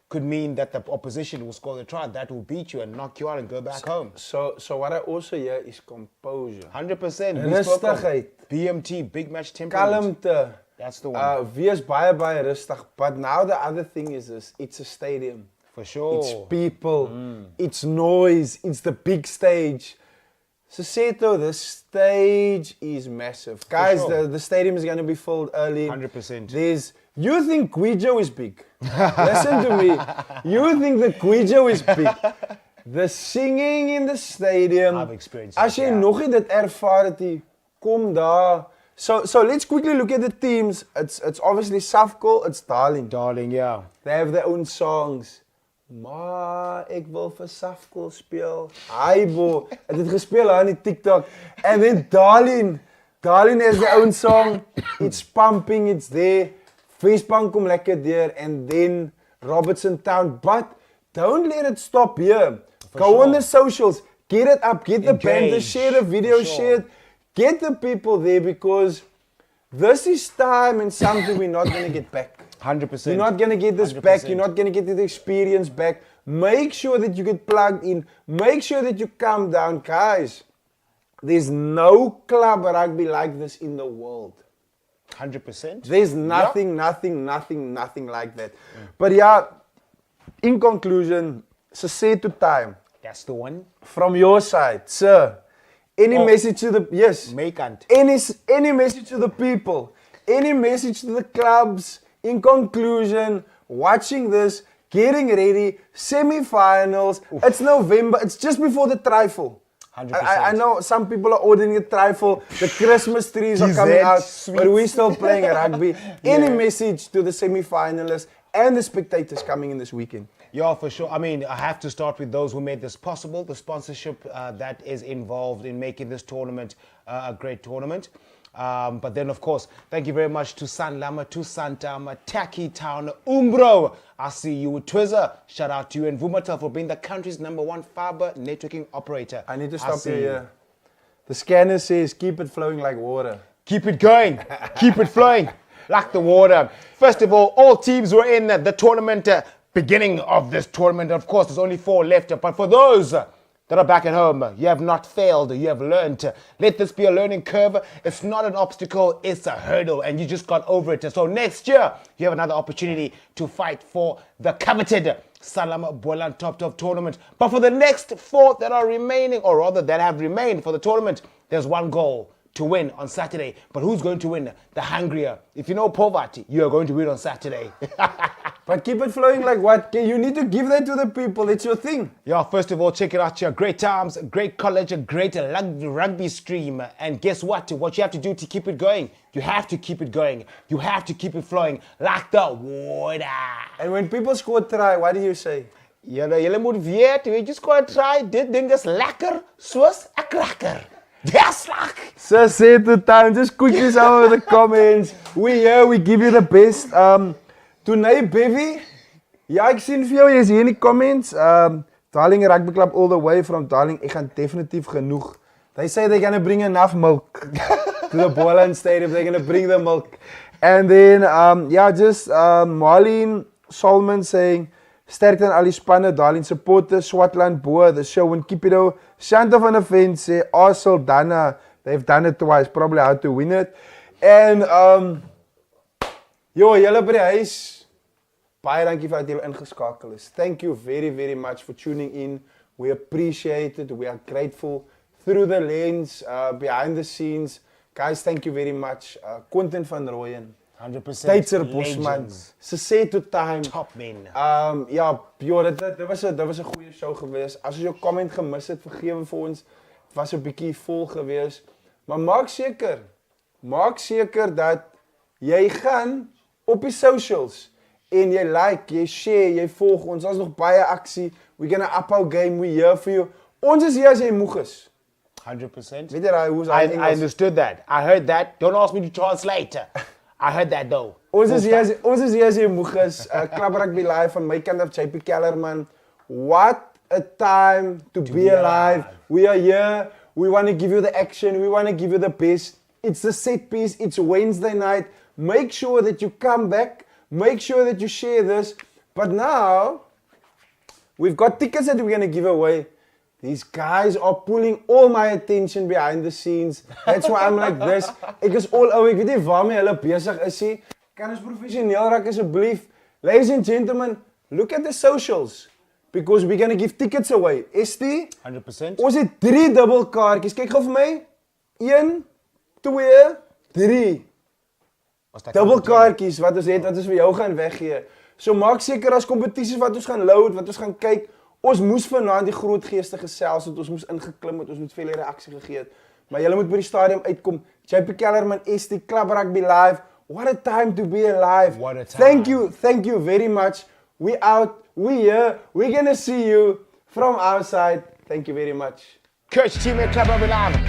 could mean that the opposition will score the try. That will beat you and knock you out and go back home. So what I also hear is composure. 100%. Rustigheid. BMT, big match temperament. Kalmte. That's the one. Wees baie rustig. But now the other thing is this, it's a stadium. For sure. It's people. It's noise. It's the big stage. Seseto, the stage is massive. Guys, sure. the stadium is going to be filled early. 100%. You think Guijo is big. Listen to me. You think the Guijo is big. The singing in the stadium. I've experienced As jy nog nie dit ervaar het, kom daar. So let's quickly look at the teams. It's obviously Safcol, it's Darling. Darling, yeah. They have their own songs. Maar ek wil vir Safcol speel. Aibo, het gespeel aan die TikTok. And then Darling has their own song. It's pumping, it's there. Westbank kom lekker deur, and then Robertson Town. But don't let it stop here. Go on the socials, get it up, get the band to share the video, share it. Get the people there, because this is time and something we're not going to get back. 100%. You're not going to get this 100%. Back. You're not going to get the experience back. Make sure that you get plugged in. Make sure that you come down. Guys, there's no club rugby like this in the world. 100%. There's nothing like that. But yeah, in conclusion, Seseto time. That's the one. From your side, sir. Any message to the any message to the people, any message to the clubs. In conclusion, watching this, getting ready, semi-finals. It's November. It's just before the trifle. 100%. I know some people are ordering a trifle. The Christmas trees are coming out, but we're still playing rugby. Any message to the semi-finalists and the spectators coming in this weekend? Yeah, for sure. I mean, I have to start with those who made this possible, the sponsorship that is involved in making this tournament a great tournament. But then, of course, thank you very much to Sanlam, to Santama, Taki Town, Umbro. I see you, Twizzer. Shout out to you, and Vumatel for being the country's #1 fiber networking operator. I need to stop you here. The scanner says, keep it flowing like water. Keep it going. Keep it flowing like the water. First of all teams were in the tournament. Beginning of this tournament, of course, there's only 4 left. But for those that are back at home, you have not failed, you have learned. Let this be a learning curve. It's not an obstacle, it's a hurdle, and you just got over it. So next year, you have another opportunity to fight for the coveted Sanlam Boland Top tournament. But for the next 4 that are remaining, or rather that have remained for the tournament, there's one goal: to win on Saturday. But who's going to win? The hungrier. If you know poverty, you are going to win on Saturday. But keep it flowing like what? You need to give that to the people. It's your thing. Yeah, first of all, check it out here. Great times, great college, a great rugby stream. And guess what? What you have to do to keep it going, you have to keep it going. You have to keep it flowing like the water. And when people score try, what do you say? Julle moet weet, weet jy score try, dit ding is lekker soos 'n cracker. Yes, like. So say it to time, just quickly some of the comments. We here, we give you the best. Tonay Bevy, ja, ek sien vir jou, jy is hier in die comments. Darling Rugby Club all the way from Darling. Ek gaan definitief genoeg. They say they're going to bring enough milk to the Boland Stadium. They're going to bring the milk. And then, Marlene Solomon saying, sterkte aan al die spanne, Darling supporters, Swatland, Boa, the show in Kipido. Shanta van the Fence say, Arsenal, Dana, they've done it twice, probably how to win it. And, julle by die huis, baie dankie vir dat julle ingeskakel is. Thank you very, very much for tuning in. We appreciate it. We are grateful. Through the lens, behind the scenes. Guys, thank you very much. Quintin van Rooyen. 100% Duitser, Bosman. Se sê to time. Top men. Dit was 'n goeie show geweest. As jy jou comment gemis het, vergewe vir ons. Dit was 'n bietjie vol geweest. Maar maak seker dat jy gaan op die socials en jy like, jy share, jy volg ons. Ons nog baie aksie. We're gonna up our game. We here for you. Ons is hier as jy moeg is. 100%. Weet jy I understood that. I heard that. Don't ask me to translate. I heard that though. Ons is hier as jy moeg is. Club Rugby Live van my kant af, JP Kellerman. What a time to be alive. We are here. We want to give you the action. We want to give you the best. It's the set piece. It's Wednesday night. Make sure that you come back. Make sure that you share this. But now, we've got tickets that we're going to give away. These guys are pulling all my attention behind the scenes. That's why I'm like this. Ek is all over. Ek weet nie waarmee hulle besig is nie. Kan ons professioneel raak asseblief? Ladies and gentlemen, look at the socials. Because we're going to give tickets away. ST? 100%. Ons het 3 dubbelkaartjies. Kyk gou vir my. 1, 2, 3. Dubbelkaartjies wat ons het, wat ons vir jou gaan weggee. So maak seker as kompetisies wat ons gaan load, wat ons gaan kyk. Ons moes vanaand die groot geeste gesels het, ons moes ingeklim het, ons moet veel reaksie gegee het. Maar julle moet by die stadium uitkom. JP Kellerman, ST, Club Rugby Live. What a time to be alive. What a time. Thank you very much. We out, we here, we're gonna see you from our side. Thank you very much. Coach Team at Club Rugby Live.